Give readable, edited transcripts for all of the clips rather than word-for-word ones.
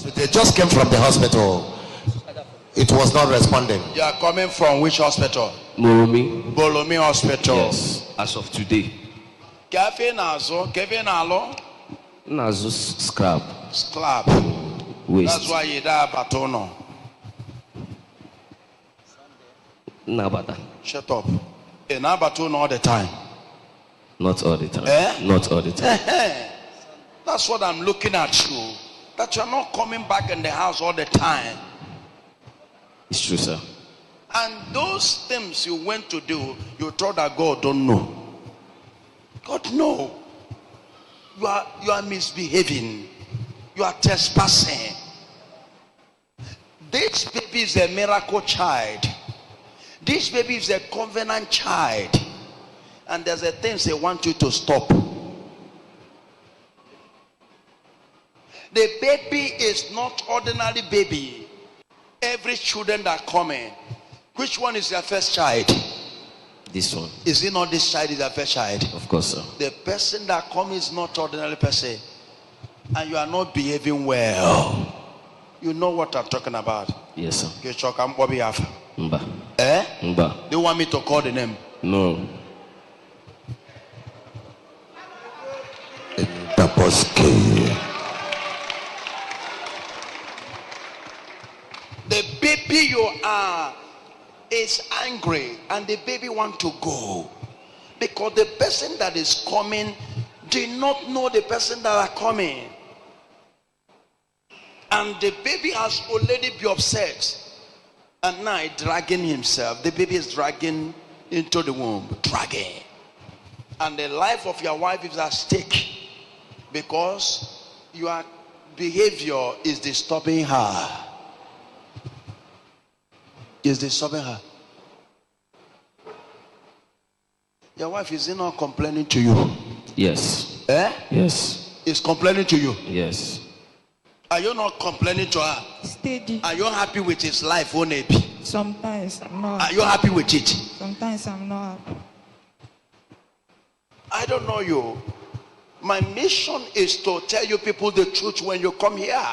They just came from the hospital. It was not responding. You are coming from which hospital? Moromi. Bolomi Hospital. Yes, as of today. Kevin Alo. Nazo scrap. Scrap. Waste. That's why you die batono. Nabata. Shut up. In Abatono all the time. Not all the time. Not all the time. That's what I'm looking at you. That you're not coming back in the house all the time. It's true, sir. And those things you went to do, you thought that God don't know. God know. You are misbehaving. You are trespassing. This baby is a miracle child. This baby is a covenant child. And there's a things they want you to stop. The baby is not ordinary baby. Every children that come in, which one is their first child? This one. Is it not this child is their first child? Of course, sir. The person that come is not ordinary person. And you are not behaving well. You know what I'm talking about. Yes, sir. Mba. Mba. Do you want me to call the name? No. The baby you are is angry and the baby want to go because the person that is coming did not know the person that are coming, and the baby has already been upset and now dragging himself. The baby is dragging into the womb, dragging, and the life of your wife is at stake because your behavior is disturbing her. Is disturbing her. Your wife is not complaining to you? Yes. Yes. Is complaining to you? Yes. Are you not complaining to her? Steady. Are you happy with his life, Onebi? Sometimes I'm not. Are you happy with it? Sometimes I'm not happy. I don't know you. My mission is to tell you people the truth when you come here.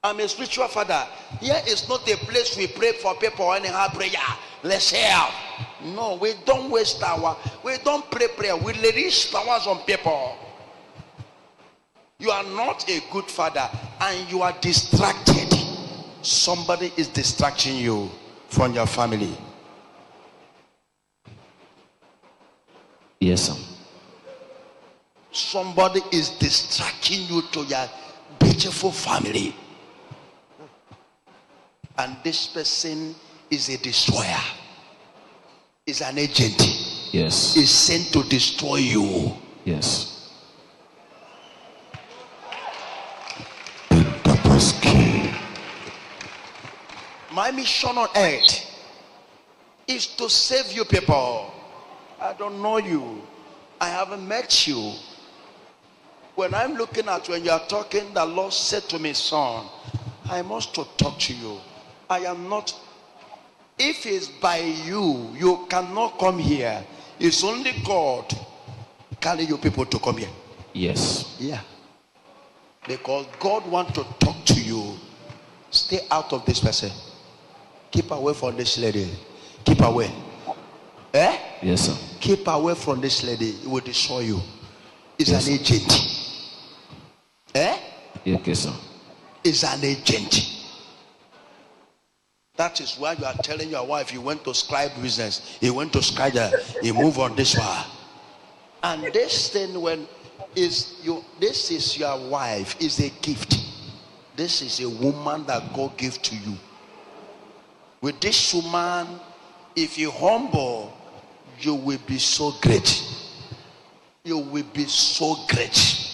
I'm a spiritual father. Here is not a place we pray for people anyhow prayer. Let's help. No, we don't waste our. We don't pray prayer. We release powers on people. You are not a good father and you are distracted. Somebody is distracting you from your family. Yes, sir. Somebody is distracting you to your beautiful family. And this person is a destroyer. Is an agent. Yes. Is sent to destroy you. Yes. My mission on earth is to save you people. I don't know you. I haven't met you. When I'm looking at when you are talking, the Lord said to me, son, I must to talk to you. I am not. If it's by you, you cannot come here. It's only God calling you people to come here. Yes. Yeah. Because God wants to talk to you. Stay out of this person. Keep away from this lady. Keep away. Yes, sir. Keep away from this lady. It will destroy you. It's yes, an agent. Yes, sir. It's an agent. That is why you are telling your wife you went to scribe business. You went to scribe, you move on this one. And this thing this is your wife, is a gift. This is a woman that God gave to you. With this woman, if you humble, you will be so great. You will be so great.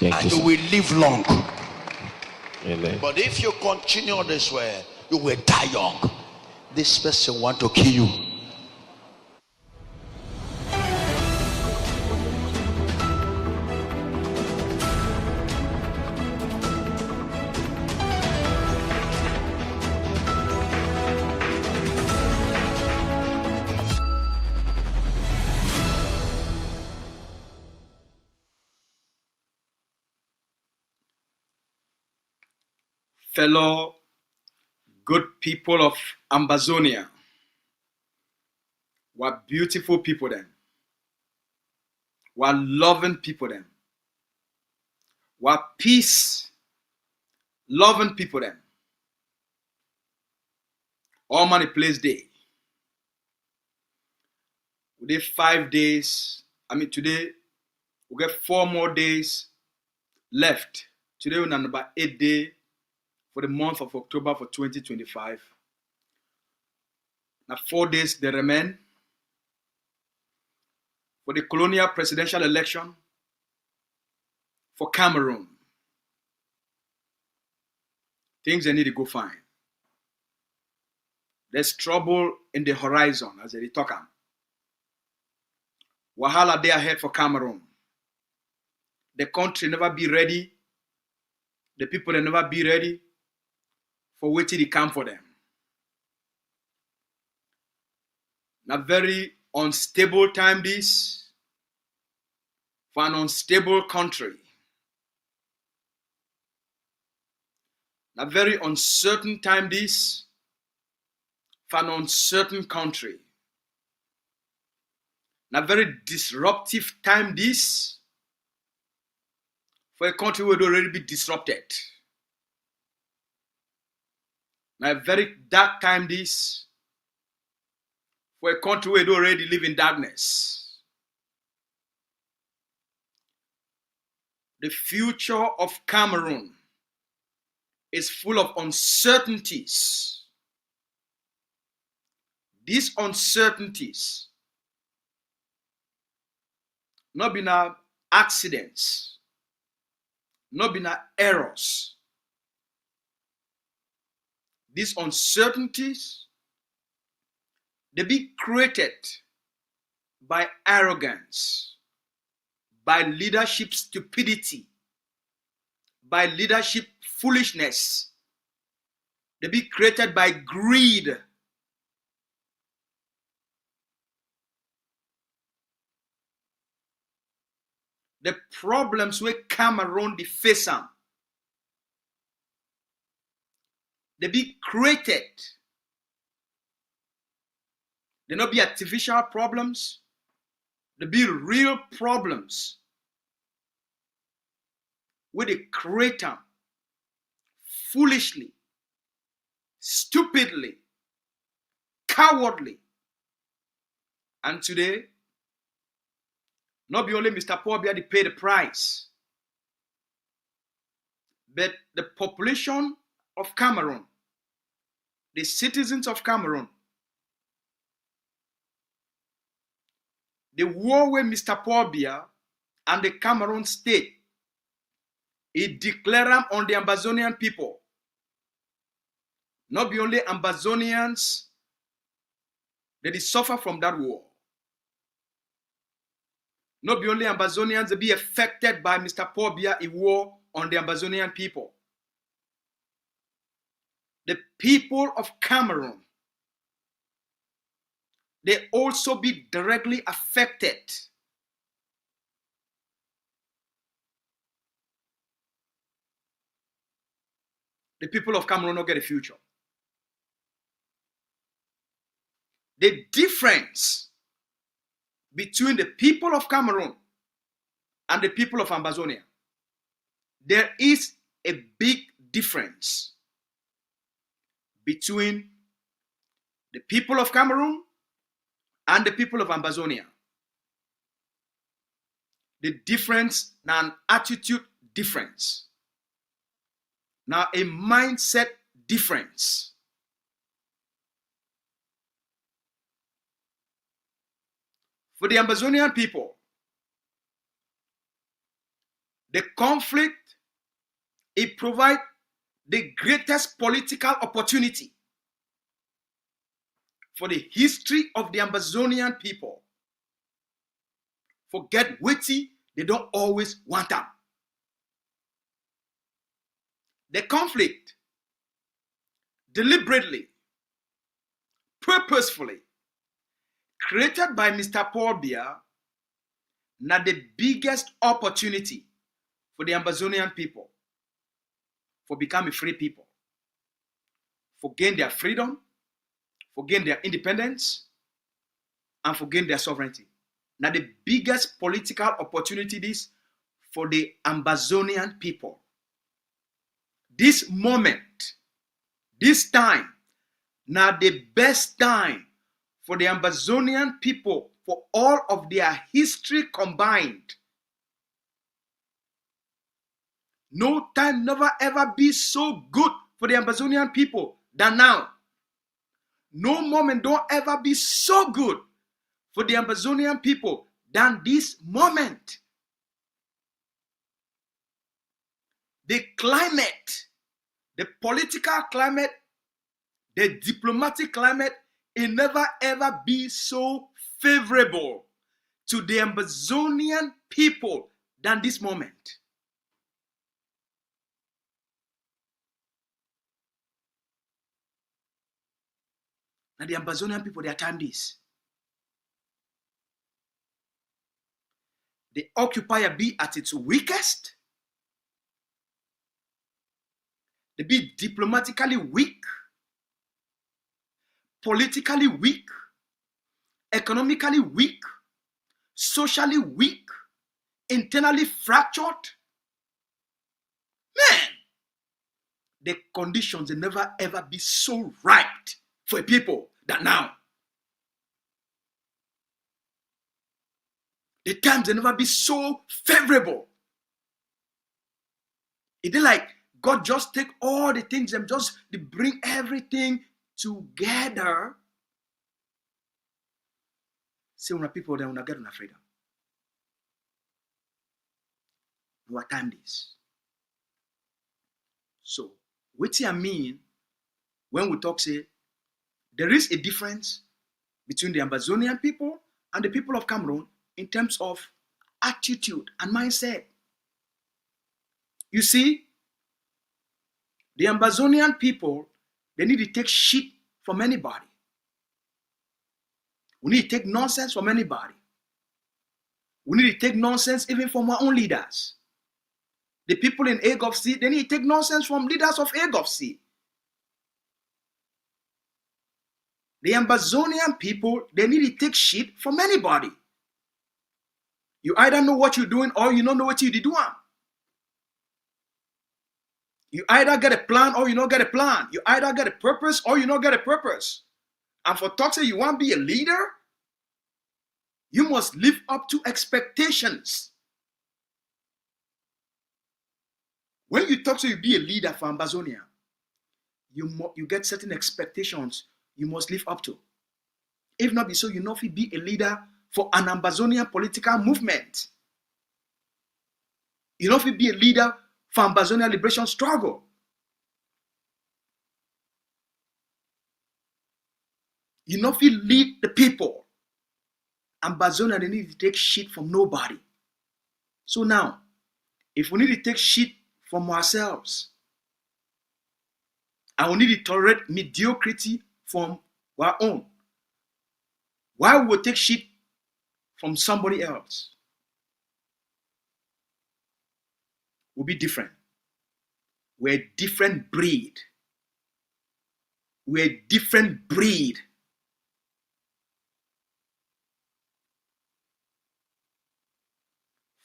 And you will live long. Amen. But if you continue this way, you will die young. This person want to kill you. fellow good people of Ambazonia. What beautiful people then. What loving people then. What peace loving people then. All money place day. We did 5 days. Today we get 4 more days left. Today we're on about 8 days for the month of October for 2025. Now 4 days they remain for the colonial presidential election for Cameroon. Things they need to go fine. There's trouble in the horizon as they talk. Wahala day ahead for Cameroon. The country never be ready. The people they never be ready for waiting to come for them. Now very unstable time this for an unstable country. Now very uncertain time this for an uncertain country. Now very disruptive time this for a country where it already be disrupted. Now a very dark time this for a country where it already live in darkness. The future of Cameroon is full of uncertainties. These uncertainties not been accidents, not been errors. These uncertainties, they be created by arrogance, by leadership stupidity, by leadership foolishness. They be created by greed. The problems where Cameroon they face them, they be created. They not be artificial problems. They be real problems where they create them foolishly, stupidly, cowardly. And today, not be only Mr. Pobia they pay the price, but the population of Cameroon, the citizens of Cameroon, the war with Mr. Pobia and the Cameroon state, it declared on the Ambazonian people. Not be only Ambazonians that they suffer from that war. Not be only Ambazonians that be affected by Mr. Pobia a war on the Ambazonian people. The people of Cameroon, they also be directly affected. The people of Cameroon don't get a future. The difference between the people of Cameroon and the people of Ambazonia, there is a big difference between the people of Cameroon and the people of Ambazonia. The difference now an attitude difference. Now a mindset difference. For the Ambazonian people, the conflict, it provides the greatest political opportunity for the history of the Ambazonian people. Forget witty, they don't always want them. The conflict, deliberately, purposefully, created by Mr. Pobia, now the biggest opportunity for the Ambazonian people for becoming free people. for gain their freedom, for gain their independence, and for gain their sovereignty. Now, the biggest political opportunity is for the Ambazonian people. This moment, this time, now the best time for the Ambazonian people, for all of their history combined. No time never ever be so good for the Ambazonian people than now. No moment don't ever be so good for the Ambazonian people than this moment. The climate, the political climate, the diplomatic climate, it never ever be so favorable to the Ambazonian people than this moment. And the Ambazonian people, they are time this. The occupier be at its weakest. They be diplomatically weak, politically weak, economically weak, socially weak, internally fractured. Man, the conditions will never ever be so right for people than now. The times will never be so favorable. It is like God just take all the things and just bring everything together. Say when people then when get on freedom. What time this? So, what I mean when we talk say there is a difference between the Ambazonian people and the people of Cameroon in terms of attitude and mindset. You see, the Ambazonian people, they need to take shit from anybody. We need to take nonsense from anybody. We need to take nonsense even from our own leaders. The people in AGOFC, they need to take nonsense from leaders of AGOFC. The Ambazonian people, they need to take shit from anybody. You either know what you're doing or you don't know what you're doing. You either get a plan or you don't get a plan. You either get a purpose or you don't get a purpose. And for talk say you want to be a leader, you must live up to expectations. When you talk to you be a leader for Ambazonia, you get certain expectations you must live up to. If not be so, you know if you be a leader for an Ambazonian political movement. You know if you be a leader for Ambazonia liberation struggle. You know if you lead the people. Ambazonia, they need to take shit from nobody. So now, if we need to take shit from ourselves, and we need to tolerate mediocrity from our own, why would we take shit from somebody else? We'll be different. We're a different breed. We're a different breed.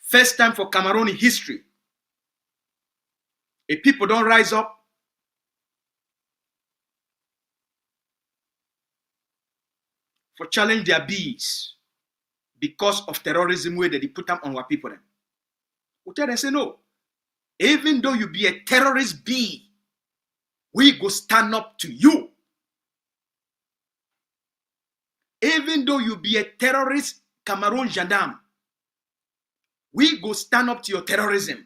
First time for Cameroon in history. If people don't rise up, for challenge their bees because of terrorism where they put them on our people. We tell them, say no. Even though you be a terrorist bee, we go stand up to you. Even though you be a terrorist Cameroon gendarme, we go stand up to your terrorism.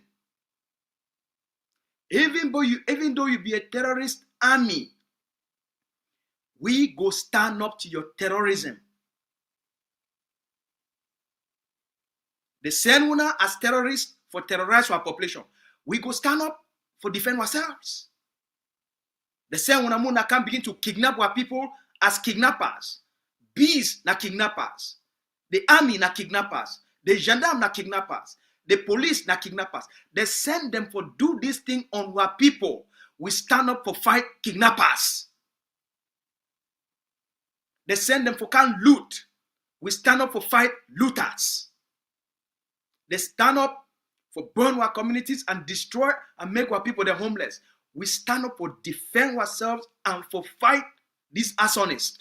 Even though you be a terrorist army, we go stand up to your terrorism. They send una as terrorists for terrorize our population. We go stand up for defend ourselves. They send una can begin to kidnap our people as kidnappers. Bees na kidnappers. The army na kidnappers. The gendarme na kidnappers. The police na kidnappers. They send them for do this thing on our people. We stand up for fight kidnappers. They send them for can loot. We stand up for fight looters. They stand up for burn our communities and destroy and make our people the homeless. We stand up for defend ourselves and for fight these arsonists.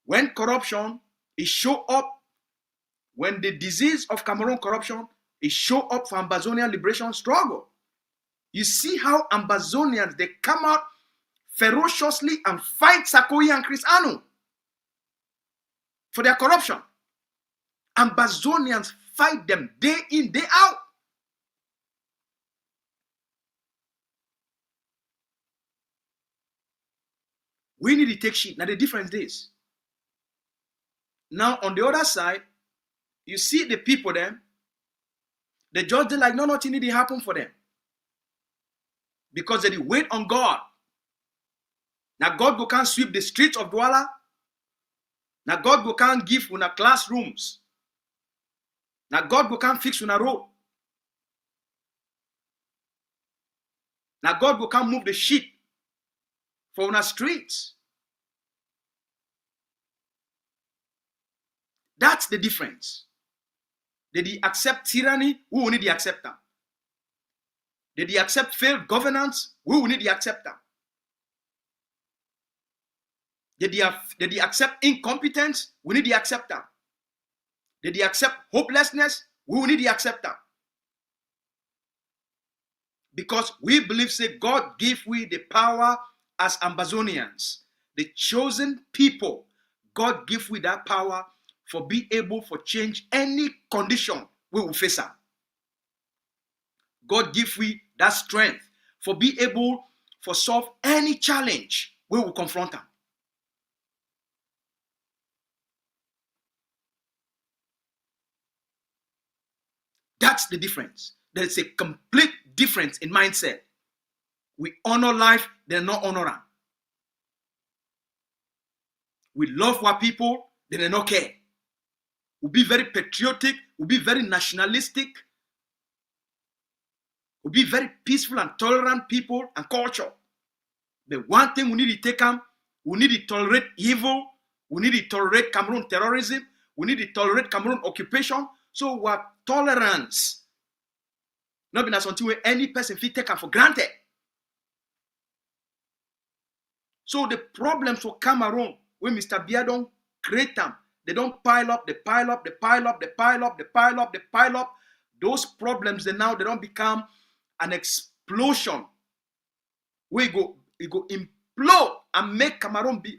When corruption is show up, when the disease of Cameroon corruption is show up for Ambazonia liberation struggle, you see how Ambazonians, they come out ferociously and fight Sarkozy and Chris Anu for their corruption. Ambazonians fight them day in, day out. We need to take shit. Now the difference is, now on the other side, you see the people there, they just they like, no, nothing need to happen for them. Because they wait on God. Now God go can't sweep the streets of Douala. Now God go can't give una classrooms. Now God go can't fix una road. Now God go can't move the shit for una streets. That's the difference. Did he accept tyranny? We will need to accept that. Did he accept failed governance? We will need to accept that. Did he accept incompetence? We need to accept that. Did he accept hopelessness? We will need to accept that. Because we believe, say, God gave we the power as Ambazonians, the chosen people. God give we that power for be able for change any condition we will face am. God give we that strength for be able for solve any challenge we will confront am. That's the difference. There's a complete difference in mindset. We honor life, they not honor am. We love our people, they not care. We'll be very patriotic, we'll be very nationalistic, we'll be very peaceful and tolerant people and culture. But one thing we need to take on, we need to tolerate evil, we need to tolerate Cameroon terrorism, we need to tolerate Cameroon occupation. So what tolerance, not be something where any person feel taken for granted. So the problems for Cameroon, when Mr. Biya don't create them, they don't pile up, they pile up, they pile up, they pile up, they pile up, they pile up. Those problems, they don't become an explosion. We go implode and make Cameroon be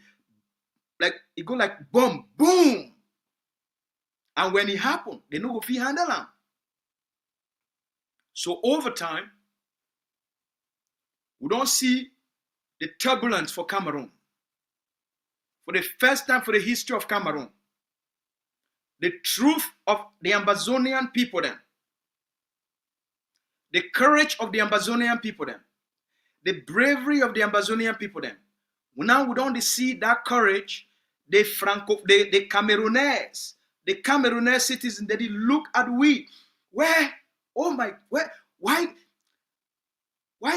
like, it go like bomb, boom. And when it happen, they no go fit handle them. So over time, we don't see the turbulence for Cameroon. For the first time for the history of Cameroon, the truth of the Ambazonian people then, the courage of the Ambazonian people then, the bravery of the Ambazonian people then. Now we don't see that courage, the Cameroonese citizens, that they look at we, why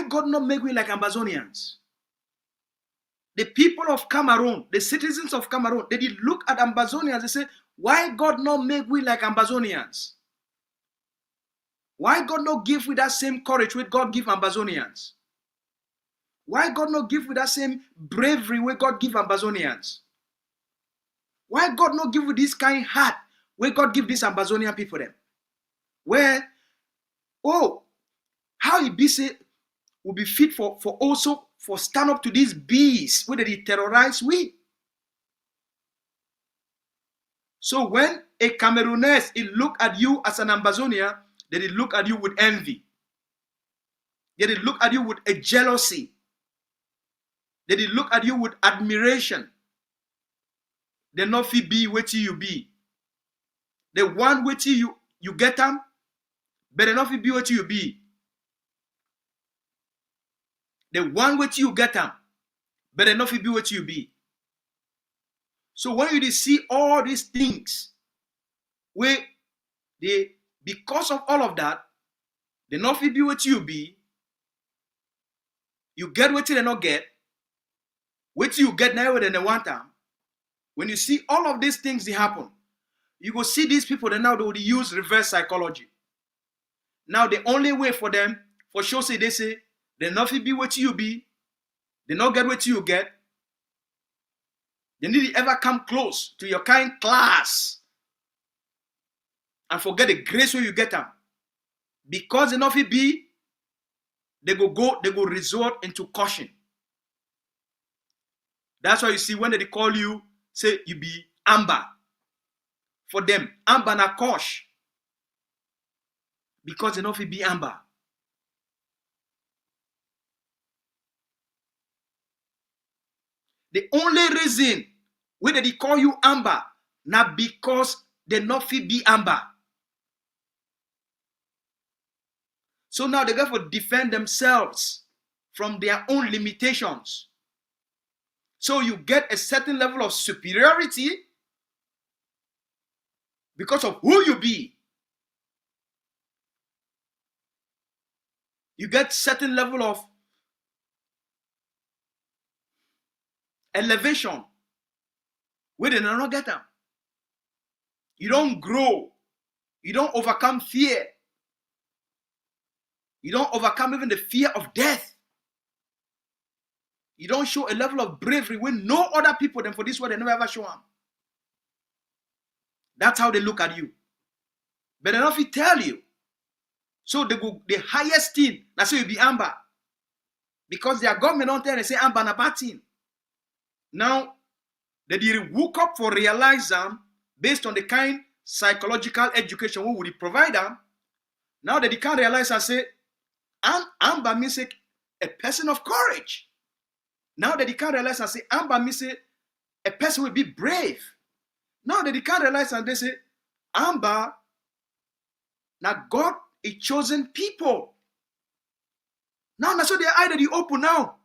God not make we like Ambazonians? The people of Cameroon, the citizens of Cameroon, they did look at Ambazonians and say, why God not make we like Ambazonians? Why God not give we that same courage which God give Ambazonians? Why God not give we that same bravery where God give Ambazonians? Why God not give we this kind heart where God give these Ambazonian people them? Where, how it be say, will be fit for also for stand up to these beasts where they terrorize we. So when a Cameroonese look at you as an Ambazonian, they look at you with envy. They look at you with a jealousy. They look at you with admiration. They not fit be what you be. They want what you get them, but they not fit be what you be. They want what you get them, but they not fit be what you be. So when you see all these things, where they, because of all of that, they not fit be what you be, you get what they not get, Wait till you get now than the one time. When you see all of these things they happen, you go see these people that now they will use reverse psychology. Now the only way for them, for sure say they say, they nothing be what you be, they not get what you get. They need to ever come close to your kind class and forget the grace where you get them. Because they nothing be, they go resort into caution. That's why you see when they call you, say you be amber. For them, amber na kosh. Because they nothing be amber. The only reason why they call you amber, not because they not fit be amber. So now they got to defend themselves from their own limitations. So you get a certain level of superiority because of who you be. You get certain level of elevation where they don't get them. You don't grow. You don't overcome fear. You don't overcome even the fear of death. You don't show a level of bravery when no other people than for this world they never ever show them. That's how they look at you. But they don't tell you. So they go the highest thing, that's why you be amber. Because their government don't tell they say amber na bad thing. Now, they did woke up for realize them based on the kind psychological education we would provide them. Now that they can't realize and say, amber means a person of courage. Now that they can't realize and say, amber means a person will be brave. Now that they can't realize and they say, amber, now God is chosen people. Now that's what their eye that you open now.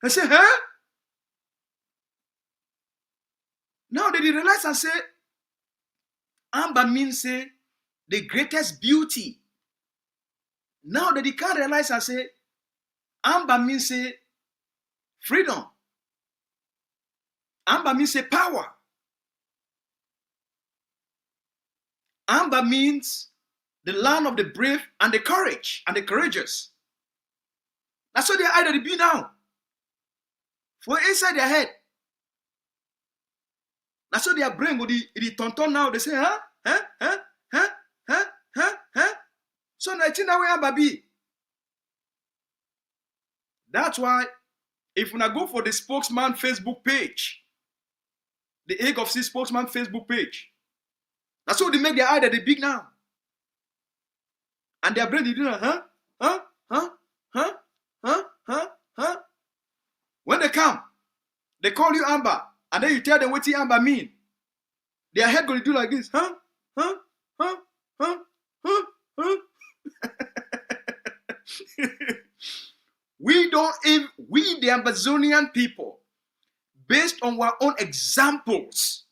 I say, huh? Now they realize and say, amber means the greatest beauty. Now that they can't realize and say, amber means freedom. Amber means power. Amber means the land of the brave and the courage and the courageous. That's what they are either be now. For inside their head. That's what their brain go the tonton now. They say, huh? So now I think that way Amber be. That's why if when I go for the spokesman Facebook page, the egg of the spokesman Facebook page, that's what they make their eye that they big now. And their brain they do When they come, they call you Amber, and then you tell them what the Amber mean. Their head going to do like this, We the Ambazonian people, based on our own examples,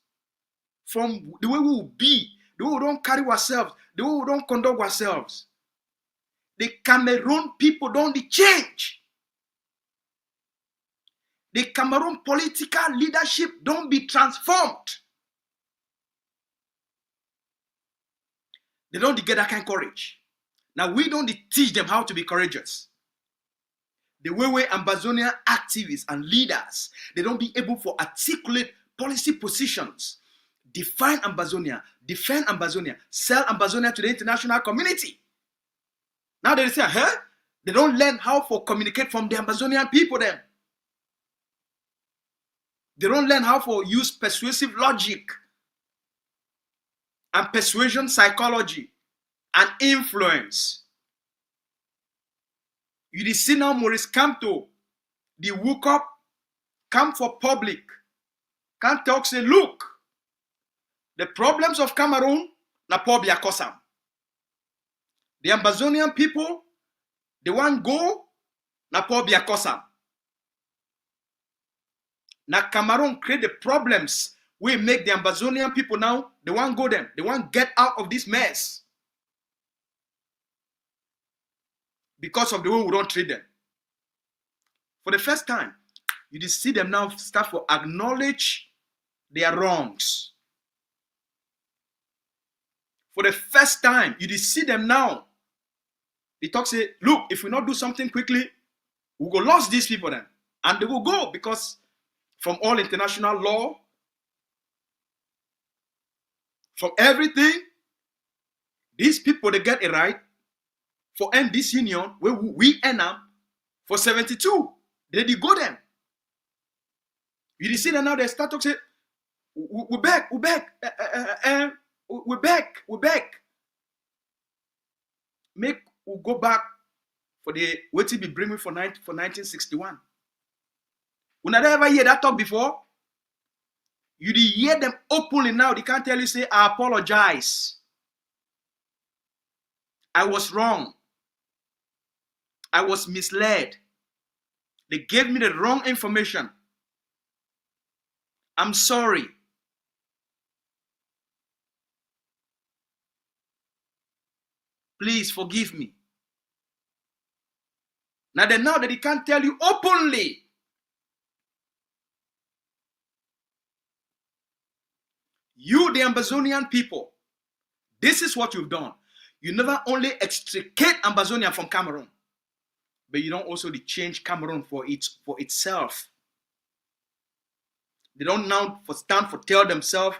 from the way we will be, the way we don't carry ourselves, the way we don't conduct ourselves, the Cameroon people don't change. The Cameroon political leadership don't be transformed. They don't get that kind of courage. Now we don't teach them how to be courageous. The way Ambazonia activists and leaders, they don't be able to articulate policy positions, define Ambazonia, defend Ambazonia, sell Ambazonia to the international community. Now they say, they don't learn how to communicate from the Ambazonian people then. They don't learn how to use persuasive logic and persuasion psychology and influence. You see now Maurice Kamto, the woke up, come for public, can talk, say, look, the problems of Cameroon, na pobia kosam. The Ambazonian people, they want go, na pobia kosam. Na Cameroon create the problems we make the Ambazonian people now, they want go them. They want get out of this mess. Because of the way we don't treat them. For the first time, You just see them now start to acknowledge their wrongs. For the first time, you just see them now. They talk, say, look, if we not do something quickly, we'll go lose these people then. And they will go because from all international law, from everything, these people, they get a right for end this union where we end up for 72. They go them. You see that now they start to say, we're back. Make we go back for the what be bring me for 1961. We never ever hear that talk before. You did hear them openly now. They can't tell you, say, I apologize. I was wrong. I was misled. They gave me the wrong information. I'm sorry. Please forgive me. Now that they can't tell you openly. You, the Ambazonian people, this is what you've done. You never only extricate Ambazonia from Cameroon, but you don't also change Cameroon for itself. They don't now stand for tell themselves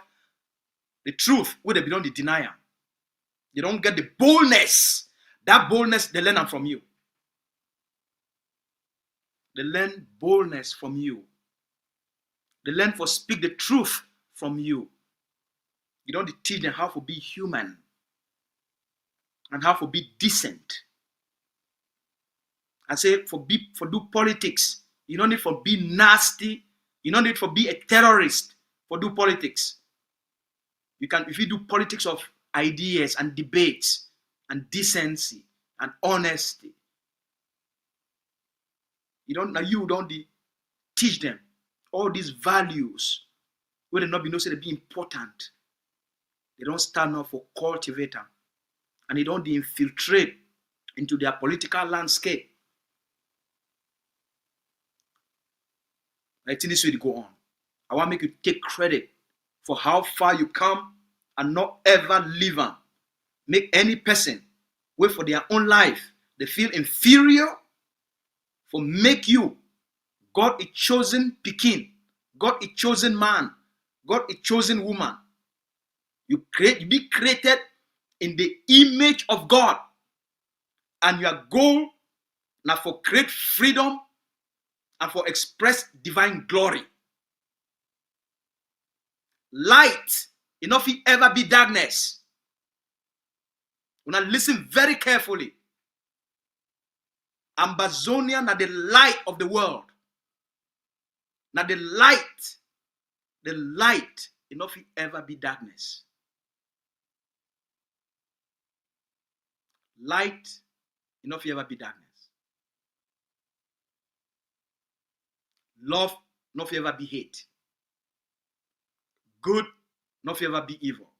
the truth where they belong the denier. They don't get the boldness. That boldness, they learn from you. They learn boldness from you. They learn to speak the truth from you. You don't teach them how to be human and how to be decent. And say for do politics, you don't need to be nasty. You don't need to be a terrorist for do politics. You can, if you do politics of ideas and debates and decency and honesty, you don't teach them all these values where they not be know say they be important. They don't stand up for cultivator, and they don't infiltrate into their political landscape. I think this way to go on. I want to make you take credit for how far you come and not ever leave on. Make any person wait for their own life. They feel inferior for make you God a chosen Pekin, God a chosen man, God a chosen woman. You be created in the image of God. And your goal now for great freedom and for express divine glory. Light, enough it ever be darkness. Now listen very carefully. Ambazonia na the light of the world. Now the light, enough it ever be darkness. Light, enough it ever be darkness. Love, not ever be hate. Good, not ever be evil.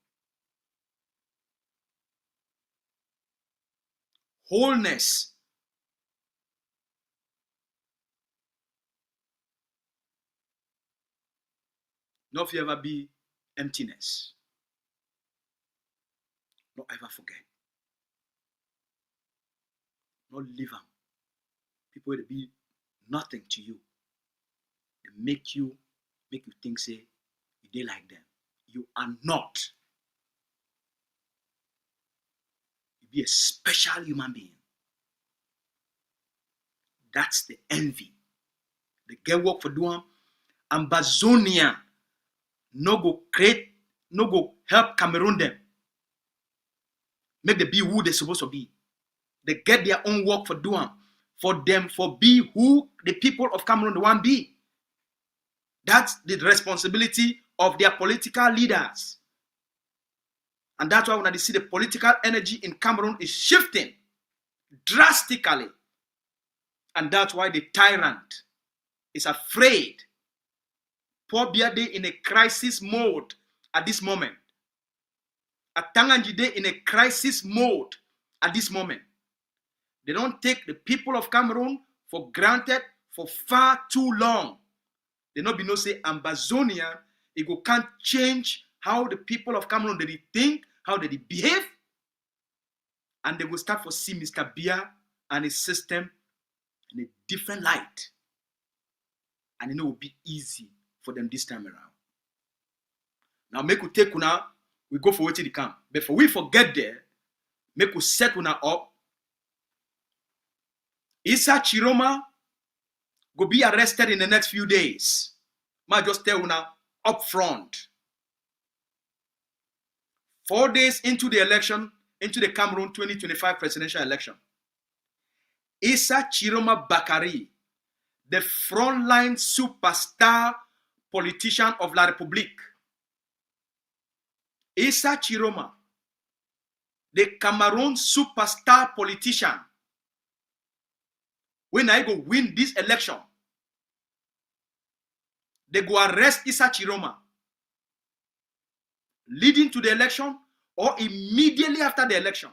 Wholeness, not ever be emptiness. Not ever forget. Not live on. People will be nothing to you. They make you think, say, you dey like them. You are not. You be a special human being. That's the envy. They get work for doing. Ambazonia no go help Cameroon them. Make them be who they're supposed to be. They get their own work for doing. For them, for be who the people of Cameroon want to be. That's the responsibility of their political leaders. And that's why when I see the political energy in Cameroon is shifting drastically. And that's why the tyrant is afraid. Poor Biade in a crisis mode at this moment. Atanganjide in a crisis mode at this moment. They don't take the people of Cameroon for granted for far too long. They not be no say Ambazonia, it go can't change how the people of Cameroon they think, how they behave, and they will start to see Mr. Bia and his system in a different light. And it will be easy for them this time around. Now make we take una, we go for what they come. Before we forget there, make we set una up. Issa Tchiroma go be arrested in the next few days. Ma just tell una up front. 4 days into the election, into the Cameroon 2025 presidential election, Issa Tchiroma Bakari, the frontline superstar politician of La République, Issa Tchiroma, the Cameroon superstar politician, when I go win this election, they go arrest Issa Tchiroma, leading to the election or immediately after the election.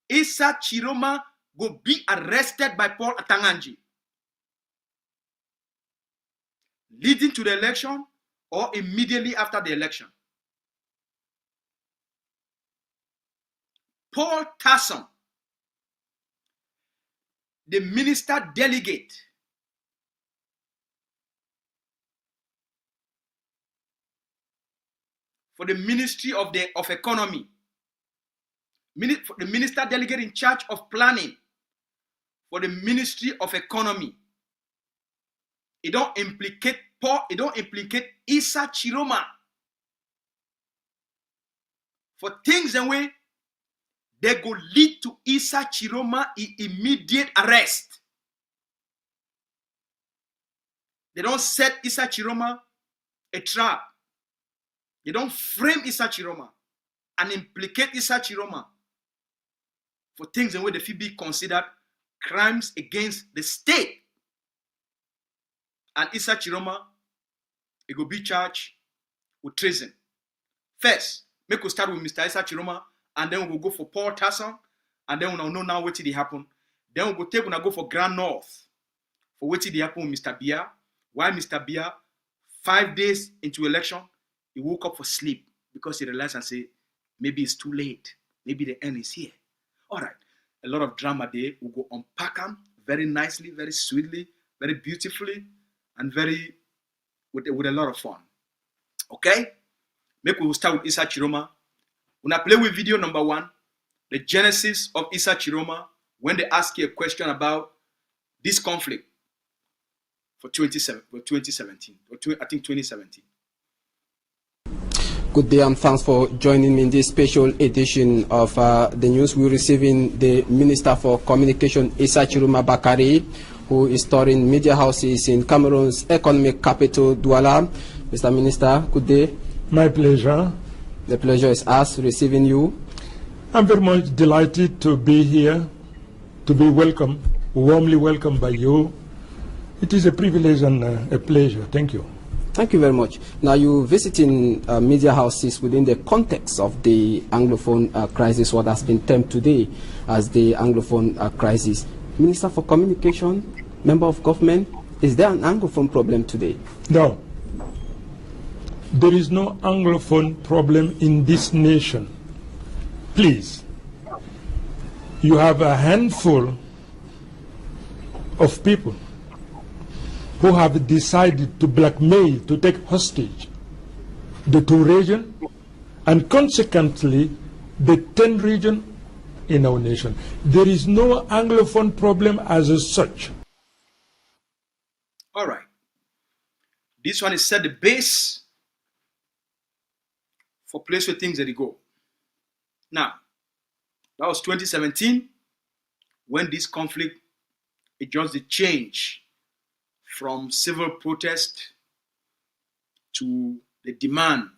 Issa Tchiroma go be arrested by Paul Atanganji, leading to the election or immediately after the election. Paul Tassong, the minister delegate for the Ministry of Economy, the minister delegate in charge of planning for the Ministry of Economy. It don't implicate Issa Tchiroma for things in way they go lead to Issa Tchiroma immediate arrest. They don't set Issa Tchiroma a trap. They don't frame Issa Tchiroma and implicate Issa Tchiroma for things in which they feel be considered crimes against the state. And Issa Tchiroma, it will be charged with treason. First, make us start with Mr. Issa Tchiroma, and then we'll go for Paul Tassong, and then we'll know now what did happen. Then we'll go for Grand North for what did happen with Mr. Bia. Why Mr. Bia, 5 days into election, he woke up for sleep because he realized and said, maybe it's too late. Maybe the end is here. All right. A lot of drama there. We'll go unpack them very nicely, very sweetly, very beautifully, and very with a lot of fun. Okay? Maybe we'll start with Issa Tchiroma. When I play with video number 1, the genesis of Issa Tchiroma, when they ask you a question about this conflict for 2017, or I think 2017. Good day and thanks for joining me in this special edition of the news. We're receiving the Minister for Communication, Issa Tchiroma Bakari, who is touring media houses in Cameroon's economic capital, Douala. Mr. Minister, good day. My pleasure. The pleasure is ours receiving you. I'm very much delighted to be here, to be welcomed, warmly welcomed by you. It is a privilege and a pleasure. Thank you. Thank you very much. Now, you're visiting media houses within the context of the Anglophone crisis, what has been termed today as the Anglophone crisis. Minister for Communication, member of government, is there an Anglophone problem today? No. There is no Anglophone problem in this nation. Please. You have a handful of people who have decided to blackmail, to take hostage the 2 regions, and consequently the 10 regions in our nation. There is no Anglophone problem as such. All right. This one is set the base for place where things that go. Now, that was 2017 when this conflict, it just the change from civil protest to the demand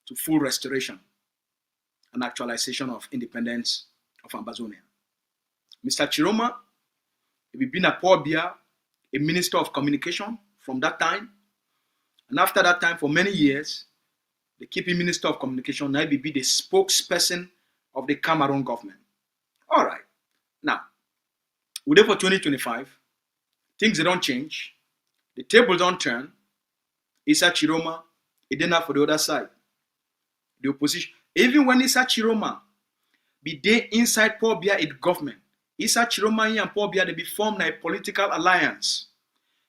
to full restoration and actualization of independence of Ambazonia. Mr. Tchiroma, he been a Paul Bia, a minister of communication from that time. And after that time, for many years, the keeping minister of communication, now be the spokesperson of the Cameroon government. All right. Now, we're there for 2025. Things don't change. The table don't turn. Issa Tchiroma, it didn't have for the other side. The opposition. Even when Issa Tchiroma be there inside Paul Biya in government, Issa Tchiroma and Paul Biya, they be formed a political alliance.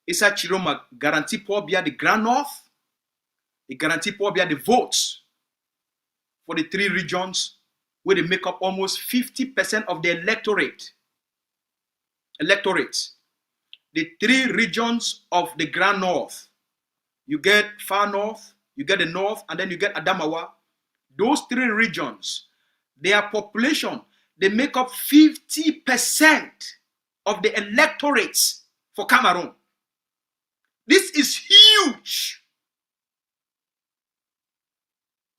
Issa Tchiroma guarantee Paul Biya the Grand North. He guarantee Paul Biya the votes for the 3 regions where they make up almost 50% of the electorate. The 3 regions of the Grand North. You get Far North, you get the North, and then you get Adamawa. Those 3 regions, their population, they make up 50% of the electorates for Cameroon. This is huge.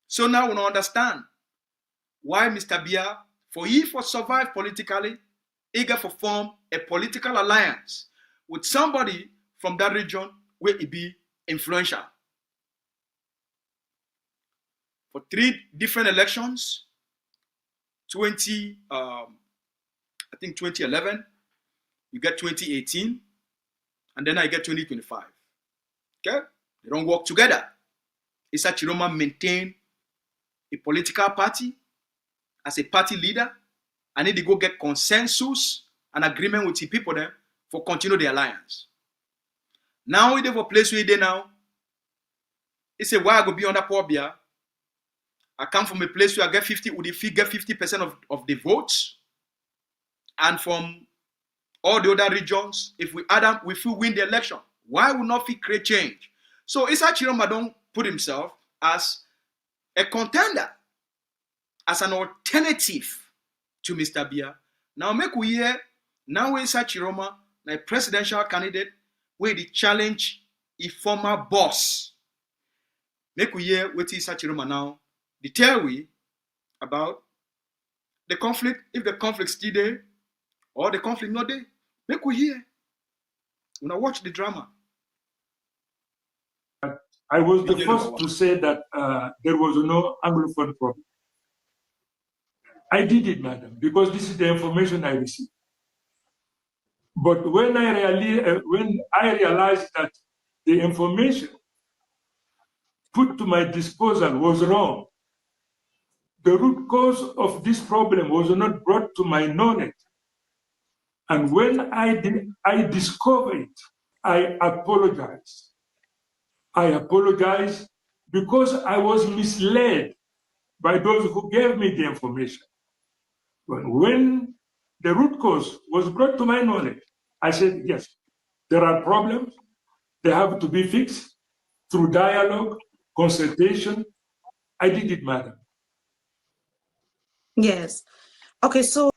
So now we understand why Mr. Biya, for he for survive politically, eager for form a political alliance with somebody from that region where he be influential. For 3 different elections, I think 2011, you get 2018, and then I get 2025. Okay? They don't work together. Issa Tchiroma maintain a political party as a party leader. I need to go get consensus and agreement with the people there for continue the alliance. Now we have a place where they now. He say, why I go be under Paul Biya? I come from a place where I get 50, would if get 50% of the votes. And from all the other regions, if we add them, we will win the election. Why would not we create change? So Issa Tchiroma don't put himself as a contender, as an alternative to Mr. Biya. Now make we hear, now Issa Tchiroma, a presidential candidate, where the challenge a former boss. Make we hear what Issa Tchiroma now, the tell we about the conflict, if the conflict still there, or the conflict not there. Make we hear. When I watch the drama. I was the first to say that there was no Anglophone problem. I did it, madam, because this is the information I received. But when I realized that the information put to my disposal was wrong, the root cause of this problem was not brought to my knowledge. And when I discovered it, I apologized. I apologize because I was misled by those who gave me the information. But when the root cause was brought to my knowledge, I said, yes, there are problems. They have to be fixed through dialogue, consultation. I did it, madam. Yes. Okay, so.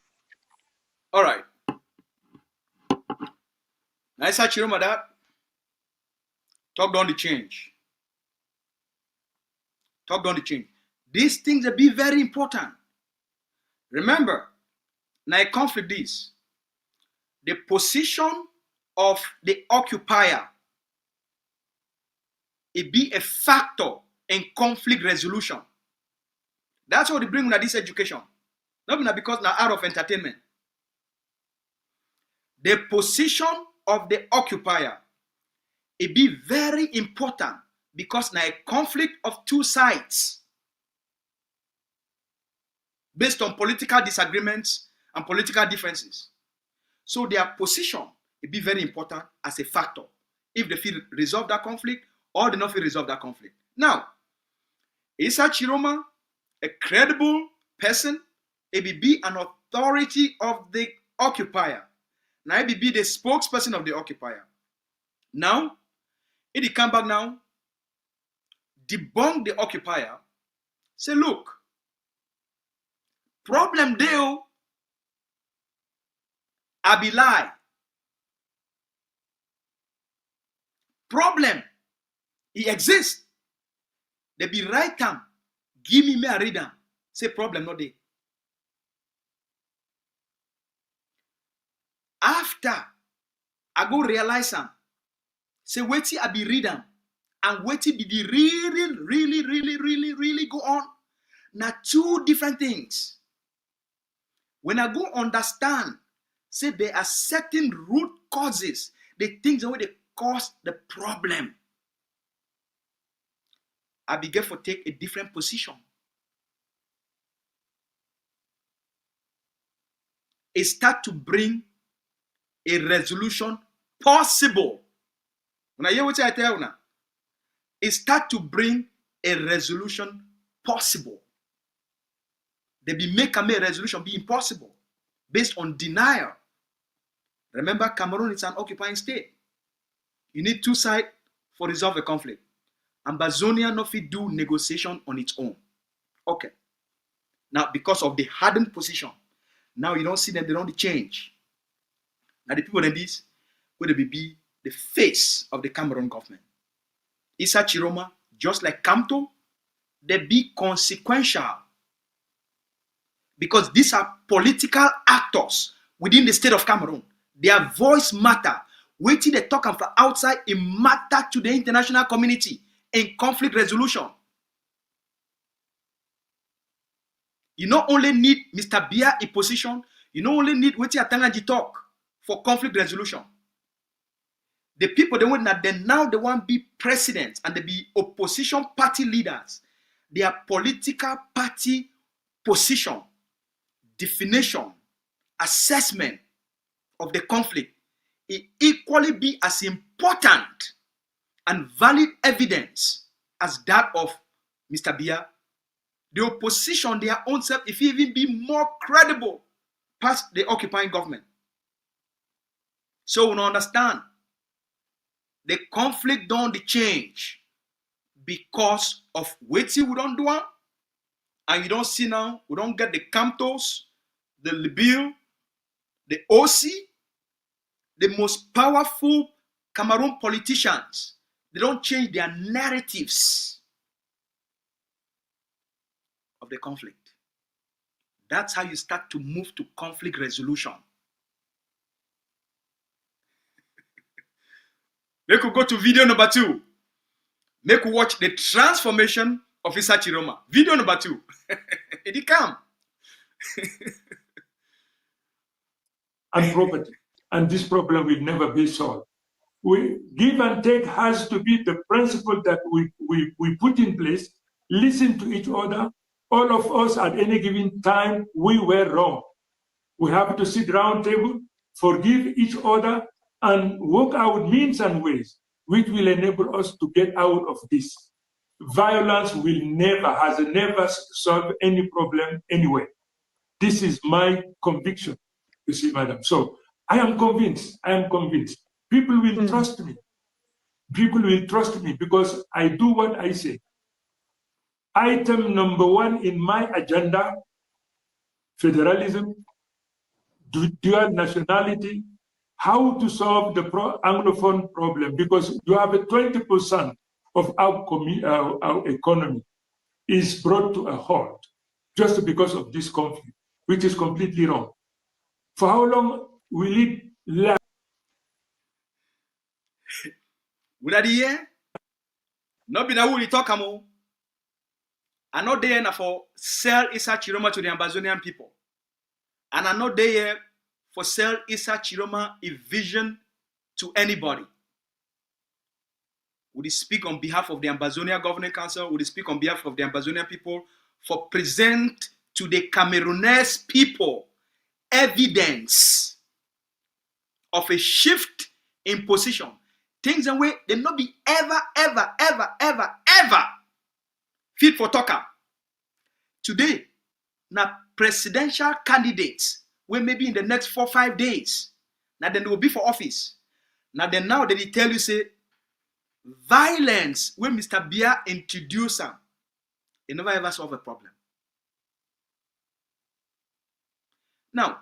All right. Now, Issa Tchiroma, that talk down the change. Talk down the change. These things will be very important. Remember, now a conflict is the position of the occupier. It be a factor in conflict resolution. That's what they bring with this education. Not because now out of entertainment. The position of the occupier, it be very important because now a conflict of 2 sides based on political disagreements and political differences. So their position, it be very important as a factor if they feel resolve that conflict or they not feel resolve that conflict. Now, Issa Tchiroma, a credible person, it be an authority of the occupier. Now it be the spokesperson of the occupier. Now, it come back now, debunk the occupier, say, look, problem deal, I be lie. Problem, it exists. They be right time, give me a reader, say problem not there. After I go realize them, say wait till I be read them, and wait till be the really go on. Now 2 different things. When I go understand, say there are certain root causes, the things that they caused the problem, I began to take a different position. It start to bring a resolution possible. When I hear what I tell you now, it start to bring a resolution possible. They be make a resolution be impossible based on denial. Remember, Cameroon is an occupying state. You need two sides for resolve the conflict. Ambazonia no fit do negotiation on its own. Okay. Now, because of the hardened position, now you don't see them, they don't change. Now the people in this will be the face of the Cameroon government. Issa Tchiroma, just like Kamto, they be consequential. Because these are political actors within the state of Cameroon. Their voice matter. Waiting they talk from outside, it matter to the international community in conflict resolution. You not only need Mr. Bia in position, you not only need Waiting Atangaji talk for conflict resolution. The people they want that they now they want to be presidents and they be opposition party leaders. Their political party position, definition, assessment of the conflict, it equally be as important and valid evidence as that of Mr. Bia. The opposition, their own self, if it even be more credible past the occupying government. So we understand the conflict don't change because of waiting we don't do it. And you don't see now, we don't get the Camptos, the Libil, the OC, the most powerful Cameroon politicians. They don't change their narratives of the conflict. That's how you start to move to conflict resolution. Make we go to video number 2. Make we watch the transformation of Issa Tchiroma. Video number 2. It come. And property. And this problem will never be solved. We give and take has to be the principle that we put in place. Listen to each other. All of us at any given time, we were wrong. We have to sit round table, forgive each other, and work out means and ways which will enable us to get out of this. Violence will has never solved any problem anywhere. This is my conviction, you see, madam. So I am convinced. People will trust me. People will trust me because I do what I say. Item number 1 in my agenda, federalism, dual nationality, how to solve the Anglophone problem, because you have a 20% of our economy is brought to a halt just because of this conflict, which is completely wrong. For how long will it last? Would I hear? Not be that we talk about. I'm not there for sell Issa Tchiroma to the Ambazonian people. And I'm not there for sell Issa Tchiroma a vision to anybody. Would he speak on behalf of the Ambazonia Governing Council? Would he speak on behalf of the Ambazonian people for present to the Cameroonese people evidence of a shift in position? Things and way they not be ever fit for talker. Today, now presidential candidates will maybe in the next 4-5 days. Now then they will be for office. Now they tell you say violence when Mr. Bia introduced them, it never ever solve a problem. Now,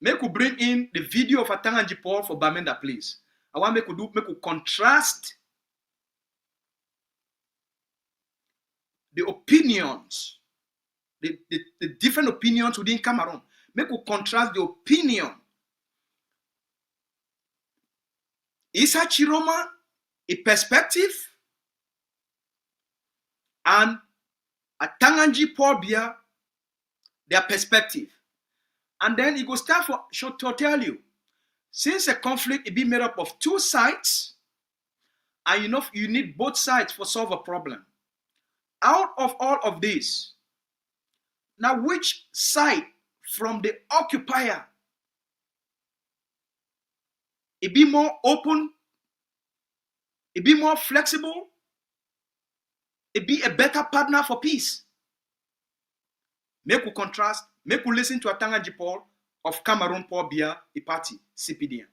make we bring in the video of Atangaji Paul for Bamenda, please. I want make we contrast the opinions, the different opinions within Cameroon. Make we contrast the opinion. Issa Tchiroma, a perspective, and Atangaji Paul Bia, their perspective. And then it will start to tell you, since a conflict is being made up of two sides, And you need both sides for solve a problem. Out of all of this, now which side from the occupier it be more open, it be more flexible, it be a better partner for peace? Make we contrast, make we listen to Atanga Jipol of Cameroon Paul Biya, a party, CPDM.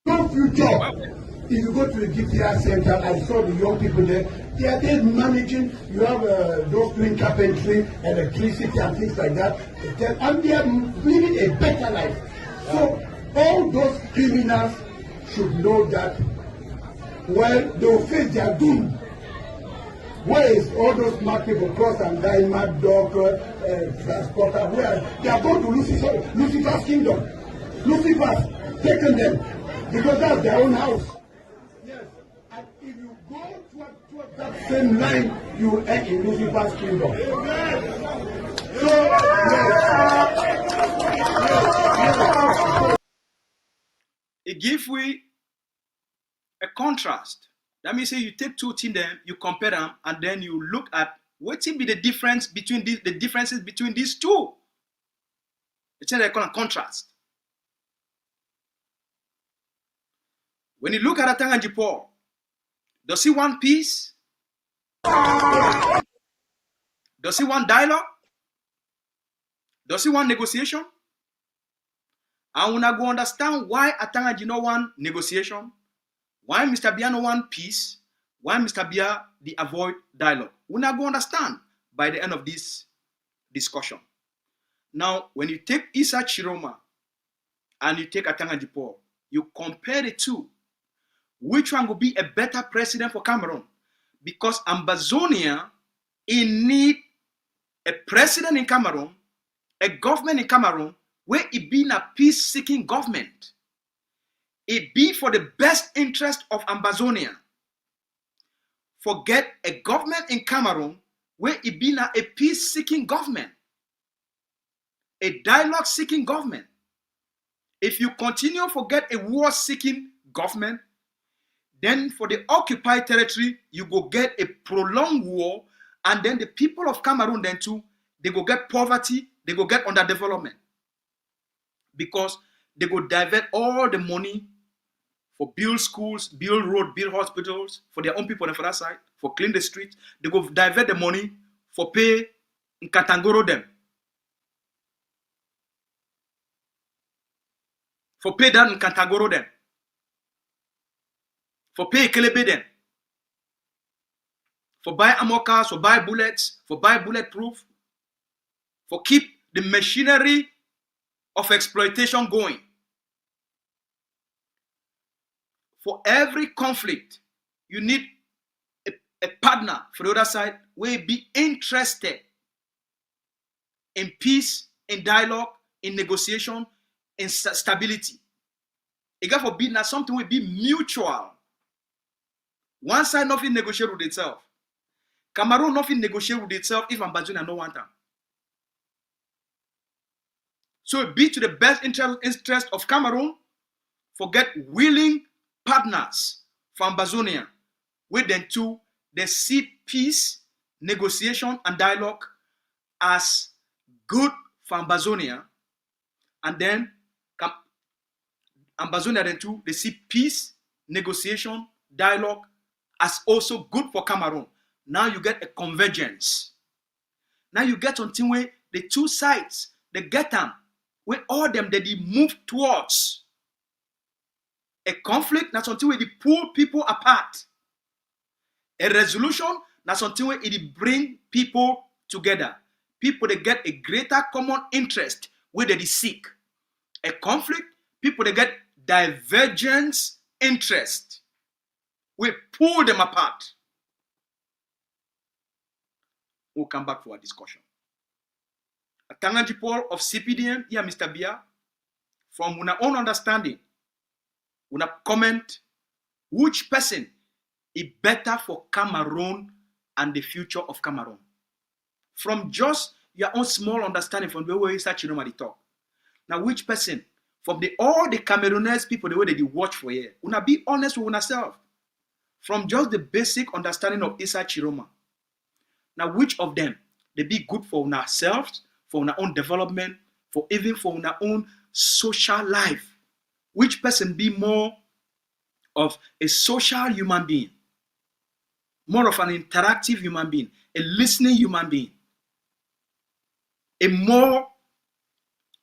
No future. If you go to the GTR center, I saw the young people there. They are there managing. You have those doing carpentry, electricity, and things like that. And they are living a better life. So all those criminals should know that, well, they will face their doom. Where is all those smart people, Cross and Die, Mad Dog, Transporter, where they are going to Lucifer's kingdom. Lucifer's taken them because that's their own house. Yes, and if you go towards that same line, you will end in Lucifer's kingdom. So, yes. It gives we a contrast. That means say you take two things, then you compare them, and then you look at what will be the difference between the differences between these two. It's what they call a contrast. When you look at Atanga Jipol, does he want peace? Does he want dialogue? Does he want negotiation? And we now go understand why Atanga Jipol want negotiation. Why Mr. Biya no want peace? Why Mr. Biya the avoid dialogue? We now go understand by the end of this discussion. Now, when you take Issa Tchiroma and you take Atanga Jipol, you compare the two. Which one will be a better president for Cameroon? Because Ambazonia, it need a president in Cameroon, a government in Cameroon, where it be a peace-seeking government. It be for the best interest of Ambazonia. Forget a government in Cameroon where it be a peace-seeking government, a dialogue-seeking government. If you continue forget a war-seeking government, then for the occupied territory, you go get a prolonged war, and then the people of Cameroon then too, they go get poverty, they go get underdevelopment. Because they go divert all the money for build schools, build roads, build hospitals, for their own people on the other side, for clean the streets. They go divert the money for pay Nkatangoro them. For pay that Nkatangoro them. For pay Kelebe them. For buy ammo cars, for buy bullets, for buy bulletproof. For keep the machinery of exploitation going. For every conflict, you need a partner for the other side where be interested in peace, in dialogue, in negotiation, in stability. It got forbidden that something will be mutual. One side nothing negotiate with itself. Cameroon nothing negotiate with itself if Ambazonia no want them. So it be to the best interest of Cameroon, forget willing partners for Ambazonia, with them too, they see peace, negotiation, and dialogue as good for Ambazonia, and then Ambazonia then too, they see peace, negotiation, dialogue as also good for Cameroon. Now you get a convergence. Now you get something where the two sides, they get them, where all them they move towards a conflict. That's something where they pull people apart. A resolution, that's something where it bring people together. People they get a greater common interest where they seek. A conflict, people they get divergence interest. We pull them apart. We'll come back for our discussion. Atanga Jipol of CPDM, here Mr. Biya, from our own understanding, we comment which person is better for Cameroon and the future of Cameroon. From just your own small understanding from the way Issa Tchiroma talk. Now, which person from all the Cameroonese people, the way they watch for here, una be honest with yourself. From just the basic understanding of Issa Tchiroma. Now, which of them they be good for ourselves, for our own development, for even for our own social life? Which person be more of a social human being, more of an interactive human being, a listening human being, a more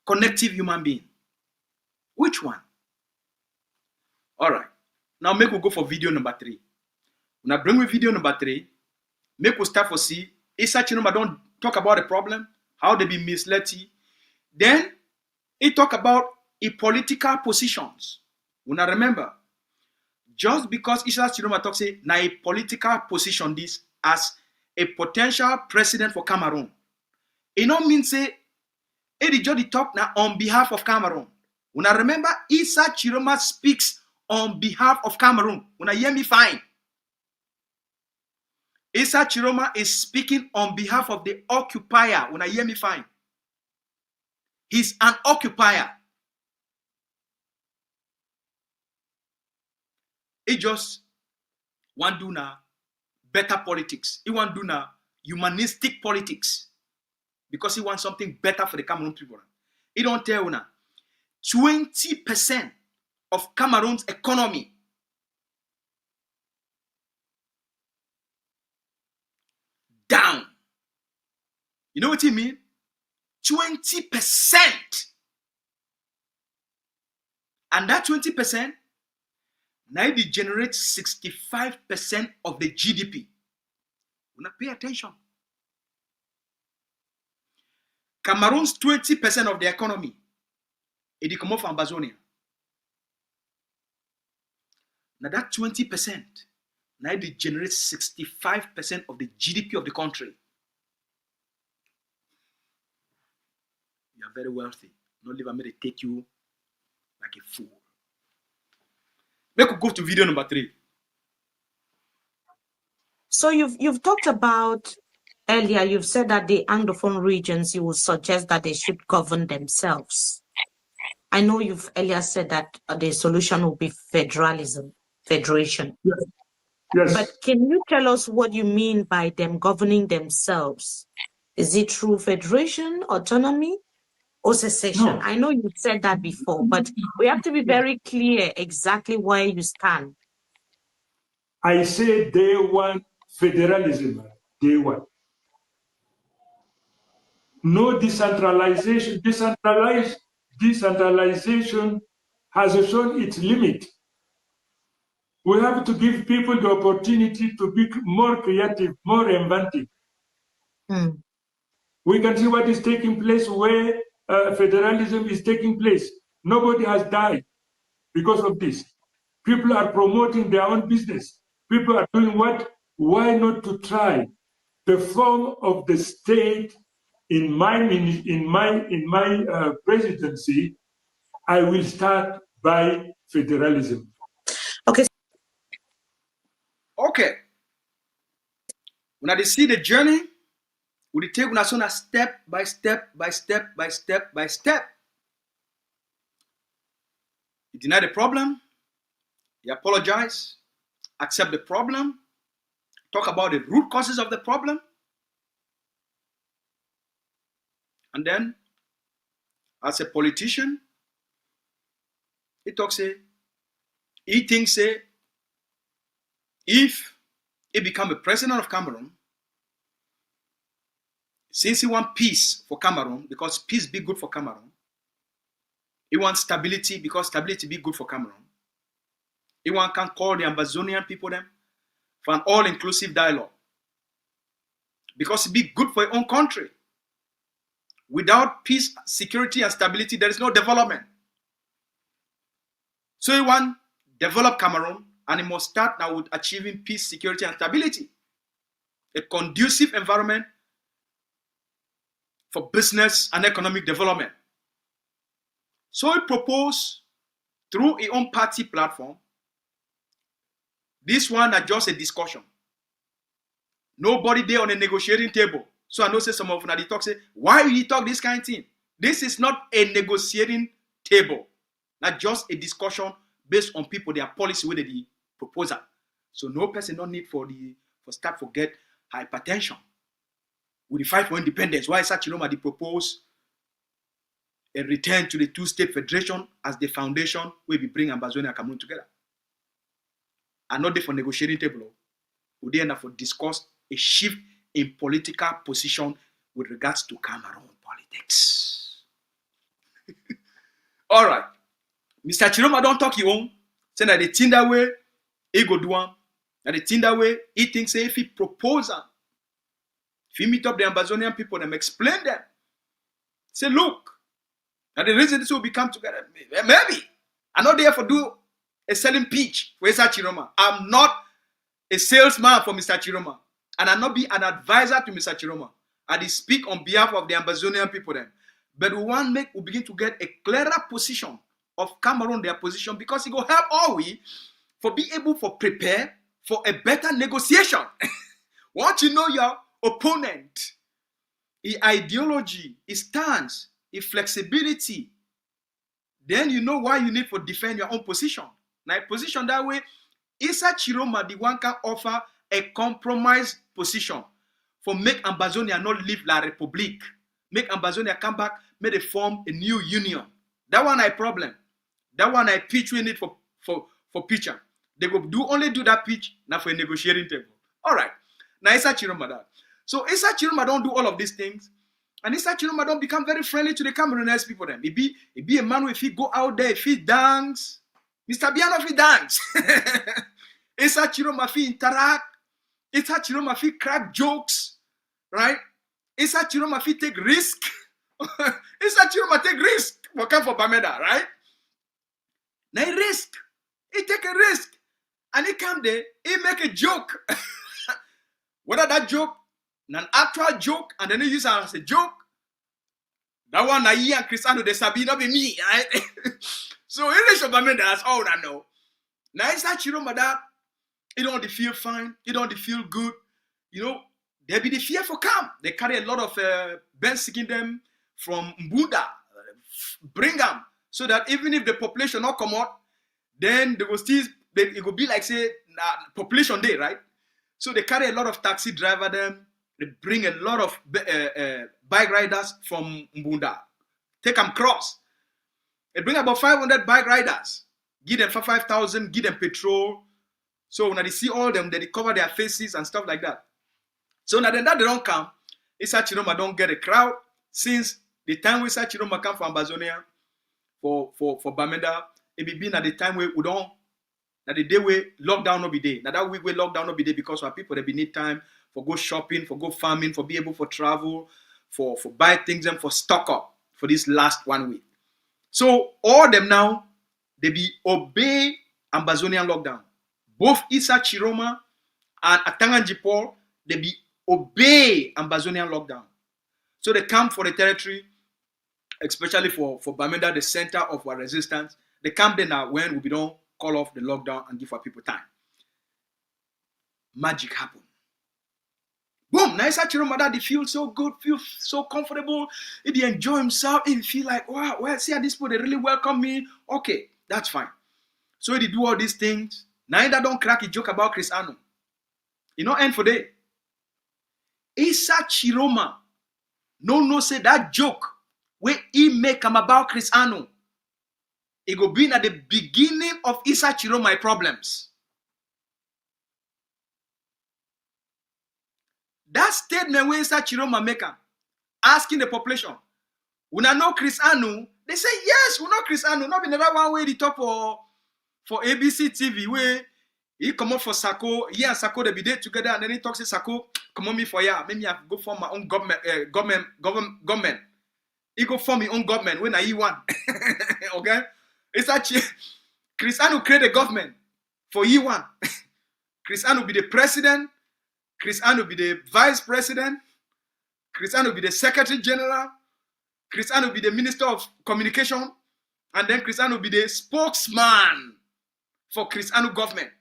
connective human being? Which one? All right. Now make we go for video number 3. When I bring me video number 3, make we start for see. Issa Tchiroma don't talk about the problem, how they be misled. Then he talk about political positions. When I remember, just because Issa Tchiroma talk say na a political position this as a potential president for Cameroon, it don't mean say it just talk now on behalf of Cameroon. When I remember, Issa Tchiroma speaks on behalf of Cameroon. When I hear me fine. Issa Tchiroma is speaking on behalf of the occupier. When I hear me fine. He's an occupier. He just want to do now better politics. He want to do now humanistic politics. Because he wants something better for the Cameroon people. He don't tell you now. 20% of Cameroon's economy down. You know what he mean? 20%. And that 20% now it generates 65% of the GDP. Now pay attention. Cameroon's 20% of the economy, it come off Ambazonia. Now that 20%, now it generates 65% of the GDP of the country. You are very wealthy. Not leave me to take you like a fool. Make we go to video number 3. So you've talked about earlier, you've said that the Anglophone regions, you would suggest that they should govern themselves. I know you've earlier said that the solution will be federation. Yes. Yes. But can you tell us what you mean by them governing themselves? Is it through federation, autonomy, or secession? No. I know you said that before, but we have to be very clear exactly where you stand. I say day one federalism. Day one. No decentralization. Decentralization has shown its limit. We have to give people the opportunity to be more creative, more inventive. We can see what is taking place where federalism is taking place. Nobody has died because of this. People are promoting their own business. People are doing what? Why not to try the form of the state? In my presidency, I will start by federalism. Okay. When I see the journey, we take una step by step by step by step by step. You deny the problem, you apologize, accept the problem, talk about the root causes of the problem, and then, as a politician, he thinks if he become a president of Cameroon, since he wants peace for Cameroon, because peace be good for Cameroon, he wants stability because stability be good for Cameroon. He can call the Ambazonian people them for an all-inclusive dialogue. Because it be good for your own country. Without peace, security, and stability, there is no development. So he want to develop Cameroon, and he must start now with achieving peace, security, and stability. A conducive environment for business and economic development. So he proposed through his own party platform, this one is just a discussion. Nobody there on a negotiating table. So I know say some of them talk say, why you talk this kind of thing? This is not a negotiating table. Not just a discussion based on people, their policy with the proposal. So no person don't need for get hypertension. With the fight for independence, why Issa Tchiroma they propose a return to the two-state federation as the foundation where we bring Ambazonia and Cameroon together. And not there for negotiating table. We there enough for discuss a shift in political position with regards to Cameroon politics. All right. Mr. Tchiroma don't talk you own. Say that the thing that way, he go do one. And the thing that way, he thinks say if he propose them, if he meet up the Ambazonian people, them explain them. Say, look, and the reason this will become together, maybe. I'm not there for do a selling pitch for Issa Tchiroma. I'm not a salesman for Mr. Tchiroma. And I'll not be an advisor to Mr. Tchiroma. I speak on behalf of the Ambazonian people then. But we begin to get a clearer position of Cameroon, their position, because it will help all we for be able to prepare for a better negotiation. Once you know your opponent, his ideology, his stance, his flexibility, then you know why you need to defend your own position. Now, a position that way, Issa Tchiroma, the one can offer a compromise position for make Ambazonia not leave La République. Make Ambazonia come back, make they form a new union. That one I problem. That one I pitch we need for pitcher. They go only do that pitch now for a negotiating table. All right. Now Issa Tchiroma that. So Issa Tchiroma don't do all of these things. And Issa Tchiroma don't become very friendly to the Cameroonese people then. It be a man if he go out there, if he dance. Mr. Biano if he dance. Issa Tchiroma if he interact. Issa Tchiroma if he crack jokes. Right? Issa Tchiroma if he take risk. Issa Tchiroma take risk for come for Bamenda, right? Now he risk. He take a risk. And he come there, he make a joke. Whether that joke, an actual joke, and then he use it as a joke, that one, he and Cristiano, they sabi, not be me, right? So, in relation to Bamenda, that's all I know. Now, Issa Tchiroma that, he don't feel fine, he don't feel good. You know, there be the fear for come. They carry a lot of Ben seeking them from Mbunda, bring them, so that even if the population not come out, then they will still, it will be like say population day, right? So they carry a lot of taxi driver them. They bring a lot of bike riders from Mbunda. Take them cross. They bring about 500 bike riders. Give them for 5,000. Give them petrol. So when they see all them, they cover their faces and stuff like that. So now then that they don't come. Issa Tchiroma don't get a crowd since the time we Issa Tchiroma come from Ambazonia for Bamenda. It be been at the time where we don't. Now the day where lockdown no be day. Now that week where lockdown no be day because our people they be need time for go shopping, for go farming, for be able for travel, for buy things and for stock up for this last 1 week. So all them now they be obey Ambazonian lockdown. Both Issa Tchiroma and Atanganji Paul they be obey Ambazonian lockdown. So they come for the territory, especially for Bamenda, the center of our resistance. They come there now when we don't call off the lockdown and give our people time. Magic happen. Boom! Now Issa Tchiroma that he feel so good, feel so comfortable. He enjoy himself. He feel like, wow, well, see how these people, they really welcome me. Okay, that's fine. So he do all these things. Now that don't crack a joke about Chris Anu. It not end for day. Issa Tchiroma no say that joke where he make him about Chris Anu. It go be at the beginning of Issa Tchiroma problems. That statement where Issa Tchiroma make asking the population, "We know Chris Anu?" They say, "Yes, we know Chris Anu." Not be another one way they talk for ABC TV where he come up for Sako. He and Sako they be there together, and then he talks to Sako, "Come on me for ya. Maybe I go form my own government. He go form his own government when I want." Okay. It's actually Chris Anu create a government for E1. Chris Anu be the president. Chris Anu be the vice president. Chris Anu be the secretary general. Chris Anu be the minister of communication. And then Chris Anu be the spokesman for Chris Anu government.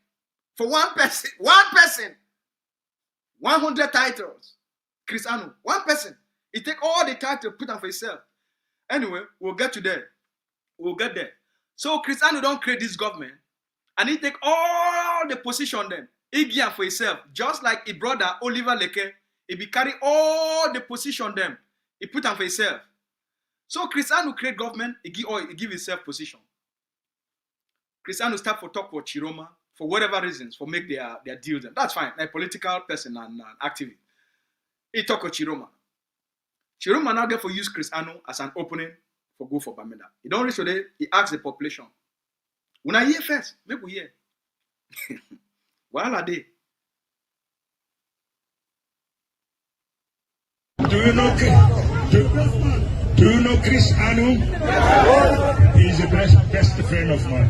For one person, 100 titles. Chris Anu, one person. He take all the titles, put them for himself. Anyway, we'll get to there. We'll get there. So Cristiano don't create this government, and he take all the position them. He give for himself, just like his brother Oliver Leke. He be carry all the position them. He put them for himself. So Cristiano create government. He give himself position. Cristiano start for talk for Tchiroma for whatever reasons, for make their deals. That's fine. Like political person and activist. He talk with Tchiroma. Tchiroma now get for use Cristiano as an opening for go for Bamenda. He don't reach today. He asks the population. When I hear first, make we hear. While are they? Do you know Cristiano? He's the best friend of mine.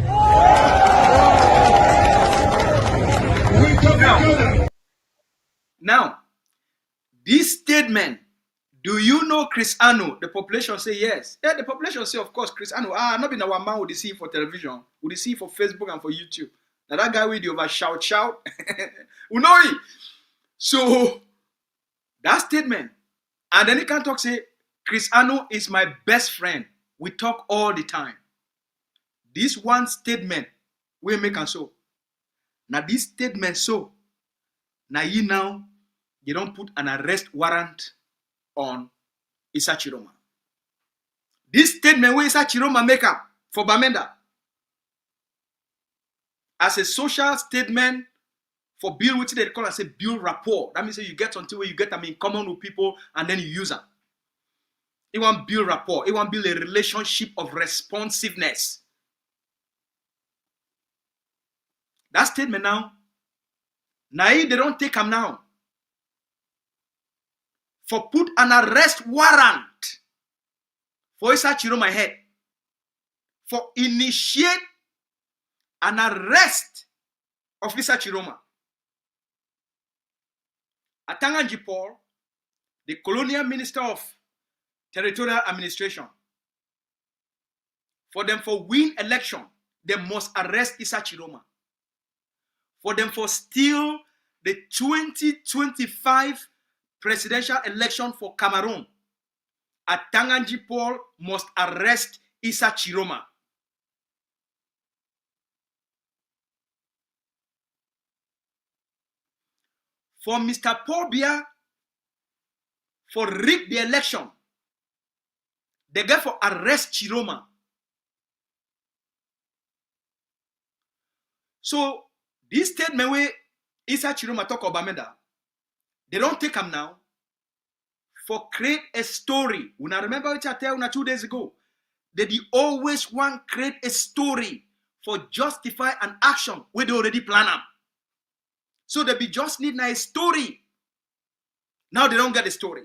We talk together. Now, this statement, do you know Cristiano? The population say yes. Yeah, the population say, of course, Cristiano. Not been our man would see for television. Would see for Facebook and for YouTube. Now that guy with the over shout. We know it. So, that statement. And then he can talk, say, Cristiano is my best friend. We talk all the time. This one statement, we make and so. Now this statement so. Now you don't put an arrest warrant on Issa Tchiroma. This statement where Issa Tchiroma make up for Bamenda as a social statement for build which they call as a build rapport. That means you get until where you get them in common with people and then you use them. You want build rapport. You want build a relationship of responsiveness. That statement now they don't take them now. For put an arrest warrant for Issa Tchiroma head. For initiate an arrest of Issa Tchiroma. Atanganji Paul, the colonial minister of territorial administration, for them for win election, they must arrest Issa Tchiroma. For them for steal the 2025 presidential election for Cameroon, Atanganji Paul must arrest Issa Tchiroma. For Mr. Paul Biya for rig the election, they get for arrest Tchiroma. So this statement where Issa Tchiroma talk about Bamenda, they don't take them now for create a story. When I remember what I tell you 2 days ago, they always want create a story for justify an action where they already plan them. So they just need a story. Now they don't get the story.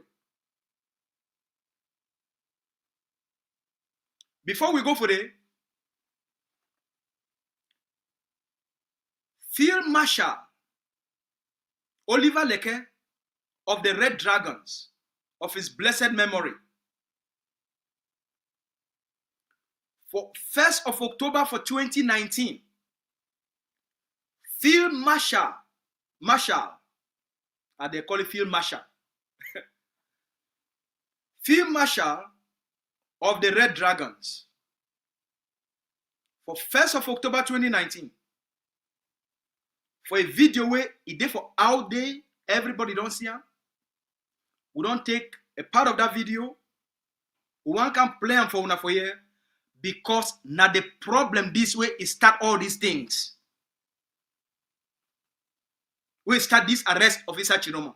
Before we go for the Field Marshal Oliver Leke of the Red Dragons of his blessed memory, for 1st of October for 2019, Field Marshal, they call it Field Marshal, Field Marshal of the Red Dragons, for 1st of October 2019, for a video where he did for out there, everybody don't see him. We don't take a part of that video. We can play them for una for here because now the problem this way is start all these things. We start this arrest of Issa Tchiroma.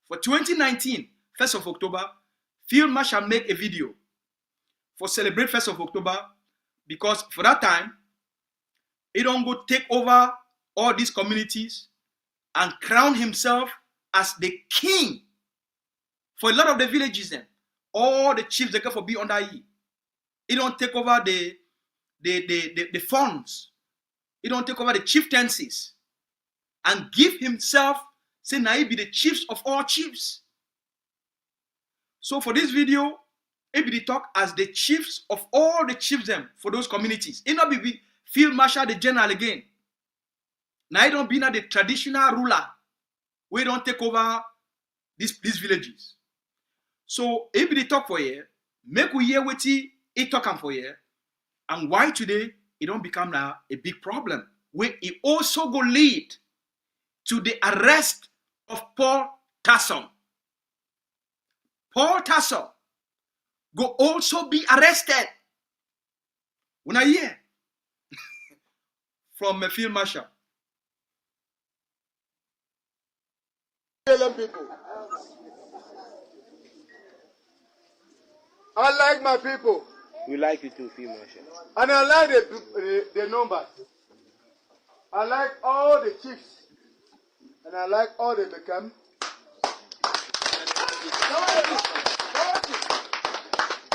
For 2019, 1st of October, Field Marshal make a video for celebrate 1st of October because for that time, he don't go take over all these communities and crown himself as the king for a lot of the villages. Then all the chiefs they can for be under he. He don't take over the funds. He don't take over the chieftaincies and give himself say now he be the chiefs of all chiefs. So for this video, he be the talk as the chiefs of all the chiefs them for those communities. He not be Field Marshal the general again. Now he don't be now the traditional ruler. We don't take over these villages. So if they talk for here, make we hear what he talk for here. And why today it don't become a big problem? Where it also go lead to the arrest of Paul Tassong. Paul Tassong go also be arrested. When I hear from a field marshal. People. I like my people. We like you too, field marshal. And I like the numbers. I like all the chiefs. And I like all they become.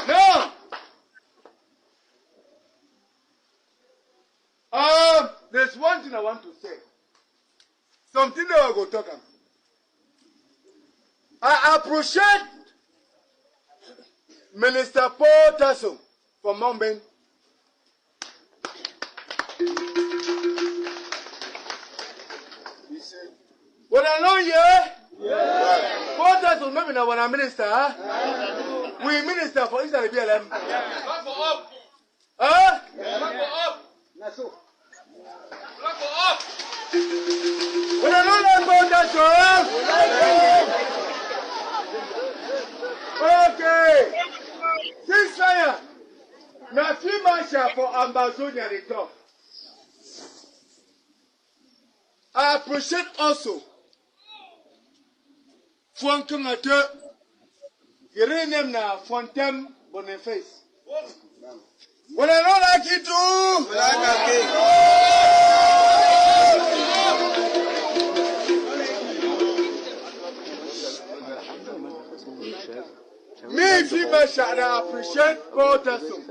No! There's one thing I want to say. Something that I go talk about. I appreciate Minister Paul Tassong from Mumbai. When I know yeah, Paul Tassong maybe now when I minister, we minister for Israel BLM. Huh? When I know that Paul Tassong. Okay. This fire. Now, field marshal for Ambazonia, they talk. I appreciate also Fonkamate, you rename now Fontem Boniface. Well, I don't like it too. Me, female, I appreciate Paul Tassong.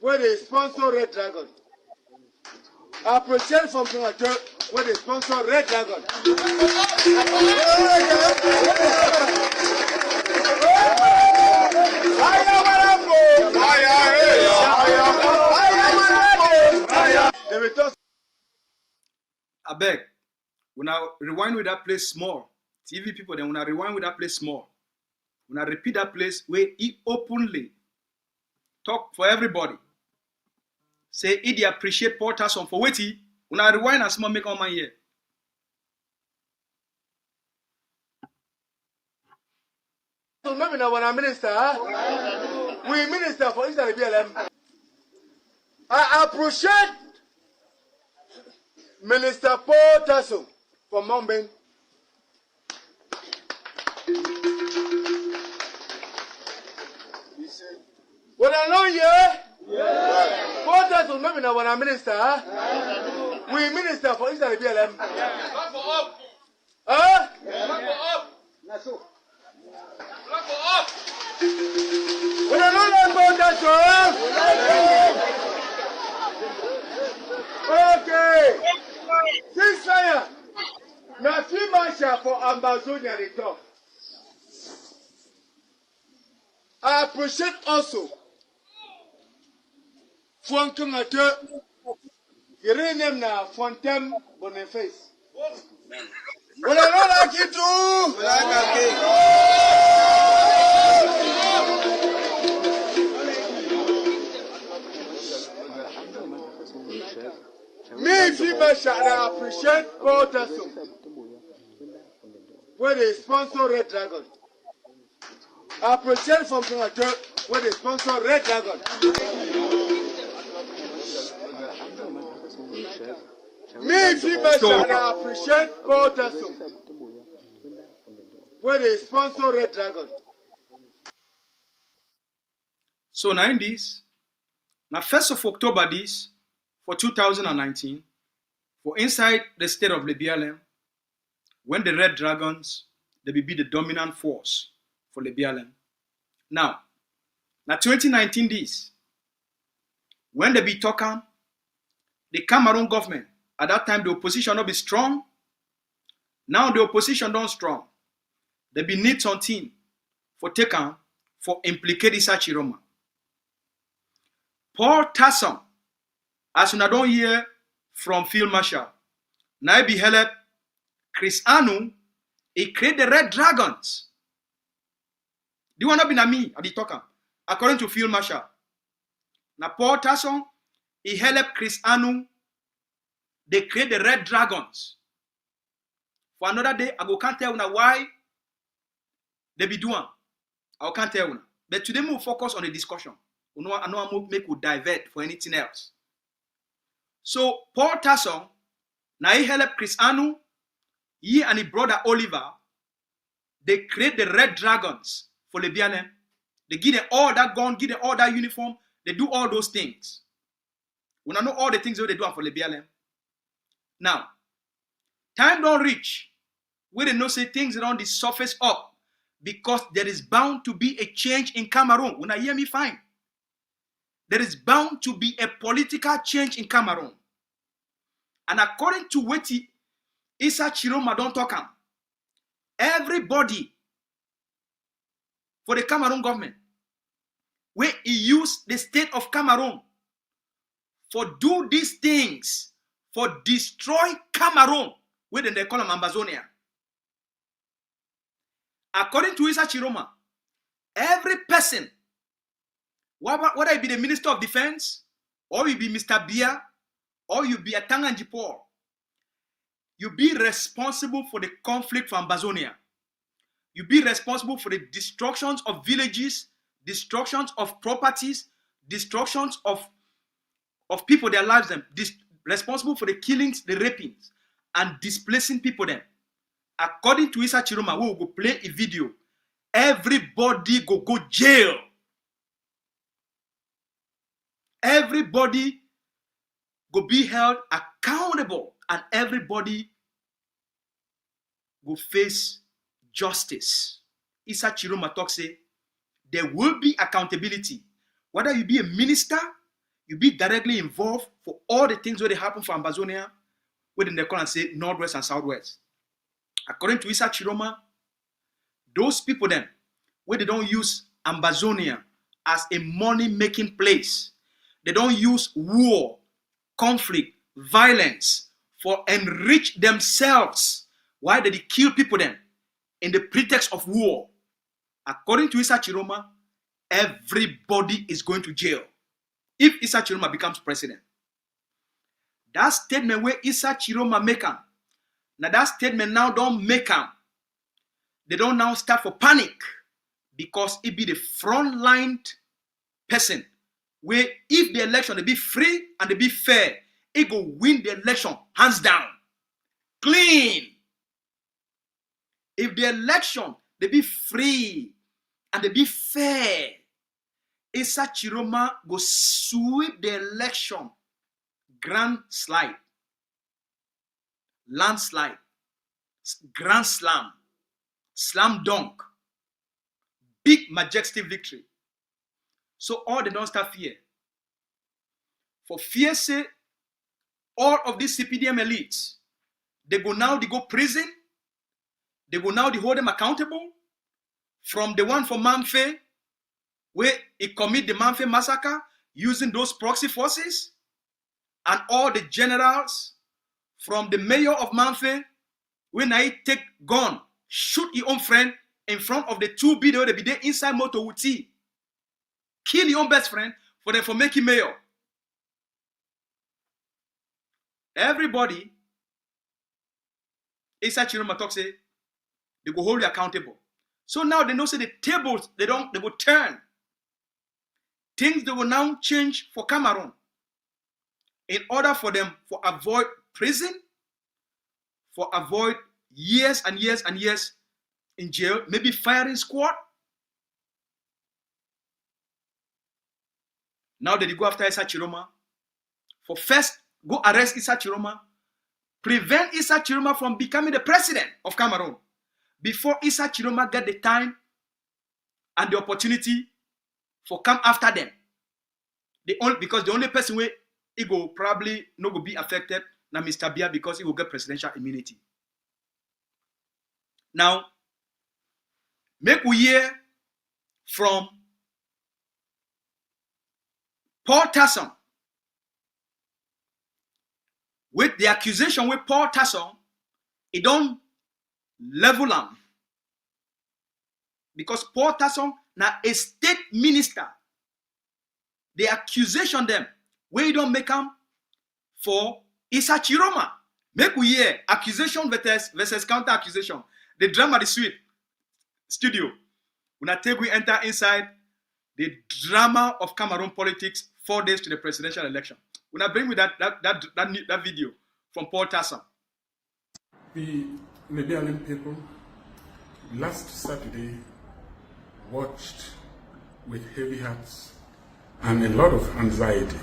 Where they sponsor Red Dragon. I appreciate from Fonkamate where they sponsor Red Dragon. I beg, when I rewind with that place small, TV people, then when I rewind with that place small, when I repeat that place where he openly talk for everybody, say he appreciate Paul Tassong for waiting, when I rewind and small make on my ear. So maybe now when I minister, we minister for Israel BLM. I appreciate Minister Paul Tassong from Mumbai. When I know yeah, Paul Tassong maybe now when I minister, we minister for Israel BLM. Huh? When I know that Paul Tassong. Okay. This fire. Now, field marshal for Ambazonia, they talk. I appreciate also Fonkamate, you rename now Fontem Boniface. Well, I don't like it too. Me, female, I appreciate Paul Tassong where they sponsor Red Dragon. I appreciate from Fonkamate where they sponsor Red Dragon. Me, female, I appreciate Paul Tassong where they sponsor Red Dragon. So now in this, now 1st of October this, for 2019, for inside the state of the BLM, when the Red Dragons, they will be the dominant force for the BLM. Now 2019 this, when they be talking, the Cameroon government, at that time the opposition not be strong. Now the opposition don't strong. They be need something for taken for implicate Issa Tchiroma. Paul Tassong, as you don't hear from Field Marshal, now be help Chris Anu, he create the Red Dragons. Do you want to be na me? I be talking. According to Field Marshal, Now Paul Tassong, he helped Chris Anu. They create the Red Dragons. For another day, I can't tell you why they be doing. I can't tell you. But today we'll focus on the discussion. I know I'm make we divert for anything else. So Paul Tassong, now he helped Chris Anu, he and his brother Oliver, they create the Red Dragons for the BLM. They give them all that gun, give them all that uniform. They do all those things. We don't know all the things that they do for the BLM. Now, time don't reach where they know say things don't surface up because there is bound to be a change in Cameroon. When I hear me fine, there is bound to be a political change in Cameroon. And according to what Issa Tchiroma don't talk am, everybody for the Cameroon government, where he used the state of Cameroon for do these things, for destroy Cameroon, where they call them Ambazonia. According to Issa Tchiroma, every person, whether it be the Minister of Defense, or you be Mr. Bia, or you be a Tanganjipor, you be responsible for the conflict for Ambazonia. You be responsible for the destructions of villages, destructions of properties, destructions of people, their lives, them, responsible for the killings, the rapings, and displacing people them. According to Issa Tchiroma, we will go play a video. Everybody go jail. Everybody go be held accountable, and everybody go face justice. Issa Tchiroma talk say there will be accountability. Whether you be a minister, you be directly involved for all the things where they happen for Ambazonia, where they call and say Northwest and Southwest. According to Issa Tchiroma, those people then, where they don't use Ambazonia as a money-making place, they don't use war, conflict, violence for enrich themselves. Why did they kill people then? In the pretext of war. According to Issa Tchiroma, everybody is going to jail if Issa Tchiroma becomes president. That statement where Issa Tchiroma make am, now that statement now don't make am. They don't now start for panic because it be the front-line person where if the election they be free and they be fair, it go win the election hands down, clean. If the election they be free and they be fair, Issa Tchiroma go sweep the election, grand slide, landslide, grand slam, slam dunk, big majestic victory. So all they don't start fear. For fear say, all of these CPDM elites, they go prison, they hold them accountable, from the one for Mamfe, where he commit the Mamfe massacre using those proxy forces, and all the generals, from the mayor of Mamfe, when I take gun, shoot your own friend in front of the 2B, they be there inside motor Wuti. Kill your own best friend for making mayor. Everybody, Issa Tchiroma talk say, they go hold you accountable. So now they know say the tables, they will turn. Things they will now change for Cameroon. In order for them to avoid prison, for avoid years and years and years in jail, maybe firing squad. Now that they go after Issa Tchiroma, for first go arrest Issa Tchiroma, prevent Issa Tchiroma from becoming the president of Cameroon before Issa Tchiroma get the time and the opportunity for come after them. Because the only person where he go probably not go be affected now Mr. Bia because he will get presidential immunity. Now, make we hear from Paul Tassong with the accusation with Paul Tassong, he don't level him. Because Paul Tassong now a state minister the accusation them, where you don't make them for Issa Tchiroma. Make we hear accusation versus counter accusation. The drama, the sweet studio. When I take we enter inside the drama of Cameroon politics 4 days to the presidential election. When I bring me that video from Paul Tassong. The Liberian people last Saturday watched with heavy hearts and a lot of anxiety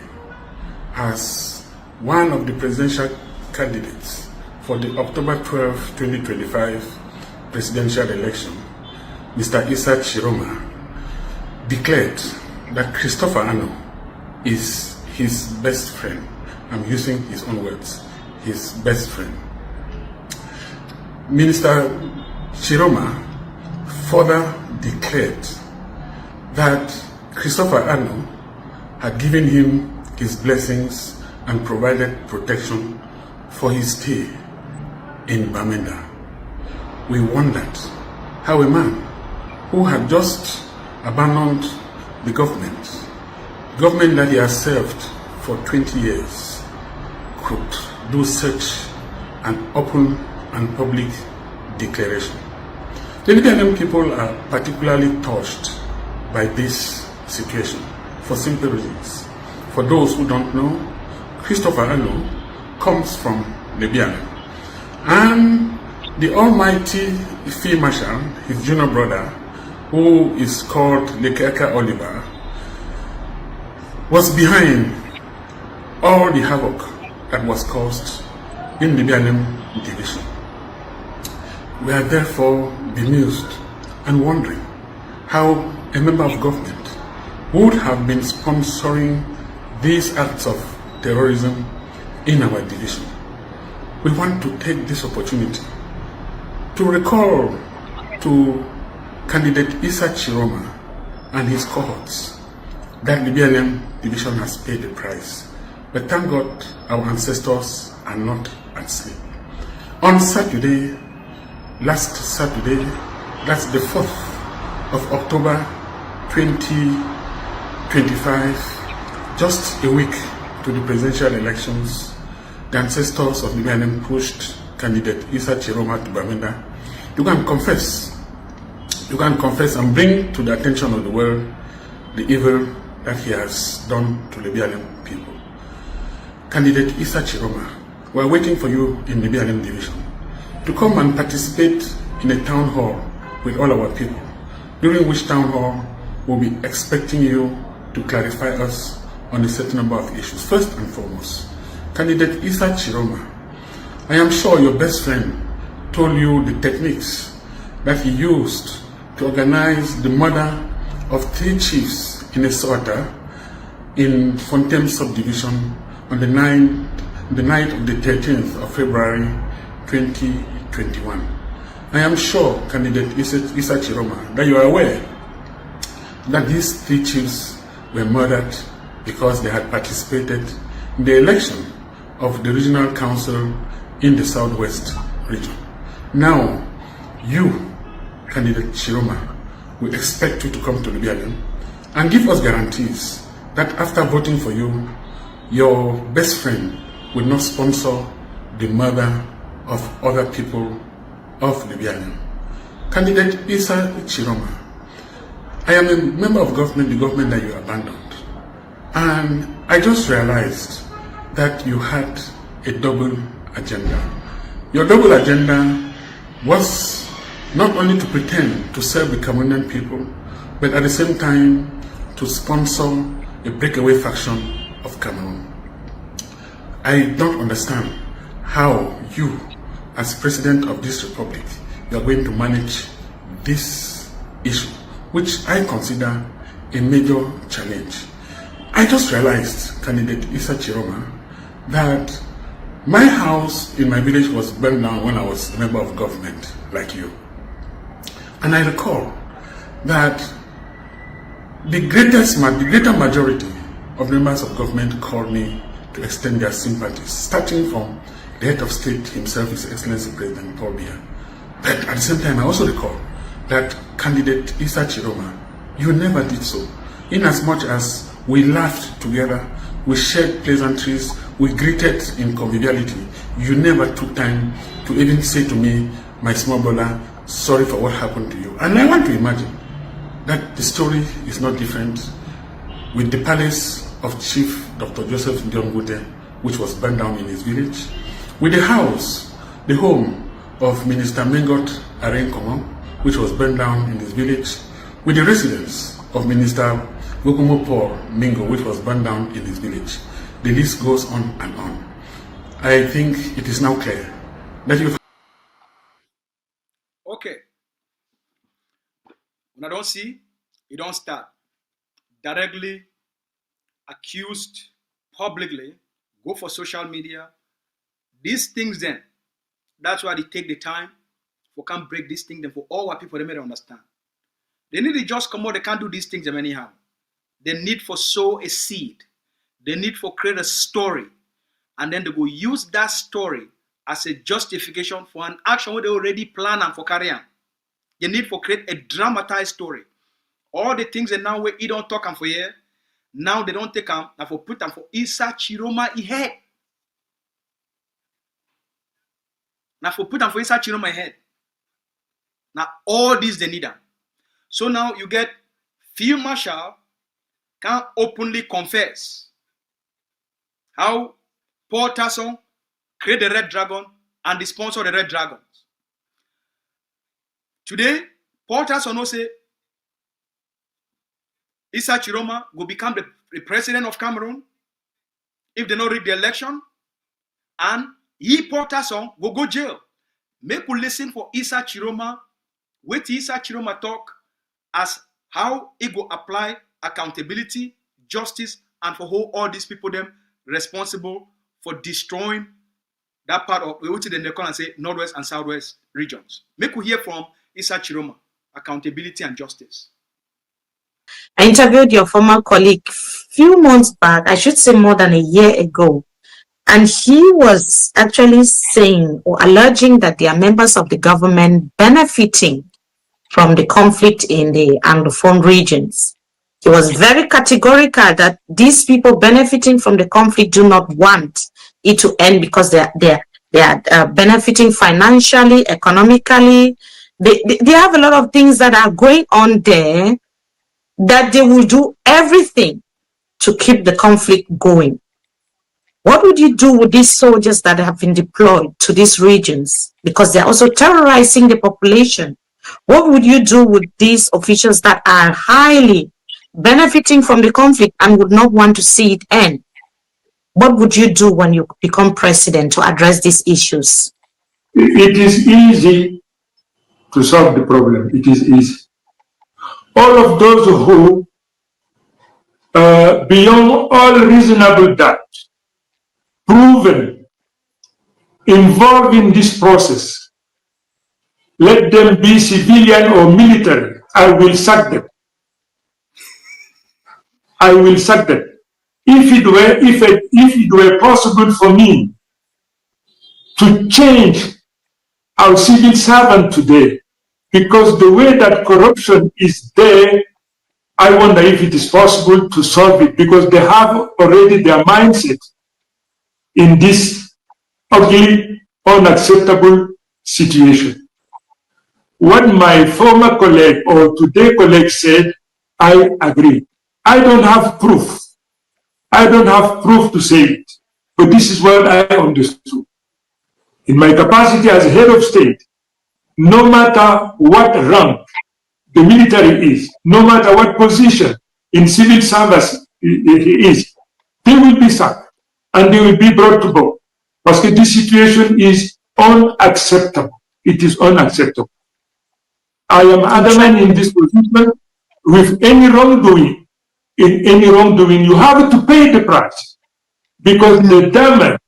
as one of the presidential candidates for the October 12, 2025 presidential election, Mr. Issa Tchiroma, declared that Christopher Ano is his best friend. I'm using his own words, his best friend. Minister Tchiroma further declared that Christopher Ano had given him his blessings and provided protection for his stay in Bamenda. We wondered how a man who had just abandoned the government that he has served for 20 years, could do such an open and public declaration. The Liberian people are particularly touched by this situation for simple reasons. For those who don't know, Christopher Ano comes from Libya, and the almighty Field Marshal, his junior brother, who is called Lekeka Oliver, was behind all the havoc that was caused in the Libyan division. We are therefore bemused and wondering how a member of government would have been sponsoring these acts of terrorism in our division. We want to take this opportunity to recall to candidate Issa Tchiroma and his cohorts that the BLM division has paid the price. But thank God our ancestors are not at sleep. On Saturday, last Saturday, that's the 4th of October 2025, just a week to the presidential elections, the ancestors of the BLM pushed candidate Issa Tchiroma to Bamenda. You can confess and bring to the attention of the world the evil that he has done to the BLM people. Candidate Issa Tchiroma, we are waiting for you in the BLM division to come and participate in a town hall with all our people, during which town hall we'll be expecting you to clarify us on a certain number of issues. First and foremost, candidate Issa Tchiroma, I am sure your best friend told you the techniques that he used to organize the murder of 3 chiefs in Eswata in Fontaine subdivision on the night of the 13th of February 2021. I am sure, candidate Issa Tchiroma, that you are aware that these 3 chiefs were murdered because they had participated in the election of the regional council in the southwest region. Now, you, candidate Tchiroma, we expect you to come to the BLM and give us guarantees that after voting for you, your best friend will not sponsor the murder of other people of the BLM. Candidate Issa Tchiroma, I am a member of government, the government that you abandoned. And I just realized that you had a double agenda. Your double agenda was not only to pretend to serve the Cameroonian people, but at the same time to sponsor a breakaway faction of Cameroon. I don't understand how you, as president of this republic, you are going to manage this issue, which I consider a major challenge. I just realized, candidate Issa Tchiroma, that my house in my village was burned down when I was a member of government, like you. And I recall that the greater majority of members of government called me to extend their sympathies, starting from the head of state himself, His Excellency President Paul Biya. But at the same time, I also recall that candidate Issa Tchiroma, you never did so, inasmuch as We laughed together. We shared pleasantries. We greeted in conviviality. You never took time to even say to me, my small brother, sorry for what happened to you. And I want to imagine that the story is not different with the palace of Chief Dr. Joseph Ndiongute, which was burned down in his village, with the house, the home of Minister Mengot Arenkomo, which was burned down in his village, with the residence of Minister Gokumo Paul Mingo, which was burned down in his village. The list goes on and on. I think it is now clear that you've... Okay. When I don't see, you don't start. Directly accused publicly, go for social media. These things then, that's why they take the time for can't break these things then for all our people they may understand. They need to just come out, they can't do these things them anyhow. They need for sow a seed. They need for create a story. And then they will use that story as a justification for an action where they already plan and for carry on. They need for create a dramatized story. All the things that now where he don't talk and for here, now they don't take them and for put them for Issa Tchiroma head. Now for put them for Issa Tchiroma head. Now all these they need them. So now you get Field Marshal can openly confess how Paul Tassong create the Red Dragon and the sponsor of the Red Dragons. Today, Paul Tassong will say Issa Tchiroma will become the president of Cameroon if they don't rig the election, and he, Paul Tassong, will go jail. Make we listen for Issa Tchiroma, wait till Issa Tchiroma talk as how he will apply accountability, justice, and for hold all these people them responsible for destroying that part of which they call and say Northwest and Southwest regions. Make we hear from Issa Tchiroma, accountability and justice. I interviewed your former colleague few months back, I should say more than a year ago, and he was actually saying or alleging that there are members of the government benefiting from the conflict in the Anglophone regions. He was very categorical that these people benefiting from the conflict do not want it to end because they are benefiting financially, economically. They have a lot of things that are going on there that they will do everything to keep the conflict going. What would you do with these soldiers that have been deployed to these regions? Because they're also terrorizing the population. What would you do with these officials that are highly benefiting from the conflict and would not want to see it end? What would you do when you become president to address these issues? It is easy to solve the problem. It is easy. All of those who, beyond all reasonable doubt, proven involved in this process, let them be civilian or military, I will sack them. I will sack them. If it were possible for me to change our civil servant today, because the way that corruption is there, I wonder if it is possible to solve it, because they have already their mindset in this ugly, unacceptable situation. What my former colleague or today colleague said, I agree. I don't have proof. I don't have proof to say it, but this is what I understood. In my capacity as head of state, no matter what rank the military is, no matter what position in civil service he is, they will be sacked and they will be brought to book. Because this situation is unacceptable. It is unacceptable. I am adamant in this position. With any wrongdoing, in any wrongdoing, you have to pay the price, because the damage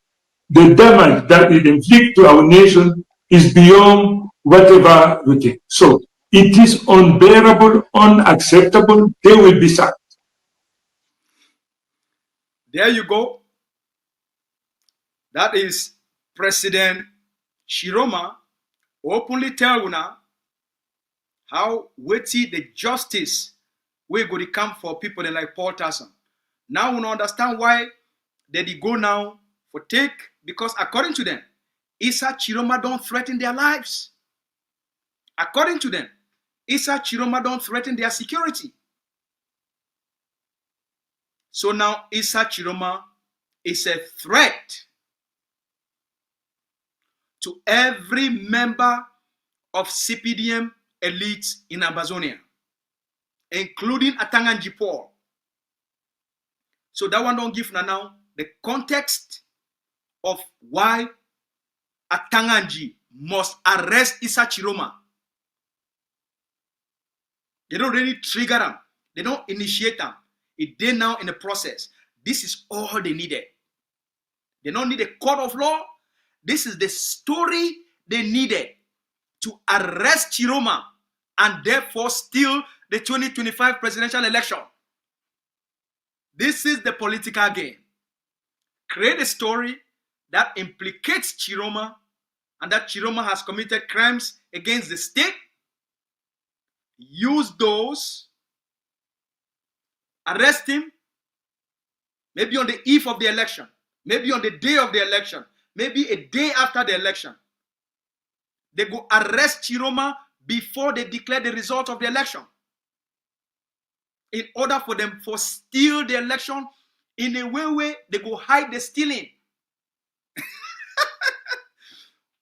that it inflicts to our nation is beyond whatever we think. So it is unbearable, unacceptable. They will be sacked. There you go. That is President Tchiroma openly tell una how weighty the justice we go to come for people like Paul Tassong. Now we understand why they go now for take, because according to them, Issa Tchiroma don't threaten their lives. According to them, Issa Tchiroma don't threaten their security. So now Issa Tchiroma is a threat to every member of CPDM elites in Ambazonia, including Atanganji Paul. So that one don't give now the context of why Atanganji must arrest Issa Tchiroma. They don't really trigger them. They don't initiate them. They now in the process. This is all they needed. They don't need a court of law. This is the story they needed to arrest Tchiroma and therefore steal the 2025 presidential election. This is the political game. Create a story that implicates Tchiroma and that Tchiroma has committed crimes against the state. Use those, arrest him, maybe on the eve of the election, maybe on the day of the election, maybe a day after the election. They go arrest Tchiroma before they declare the result of the election, in order for them to steal the election in a way where they go hide the stealing.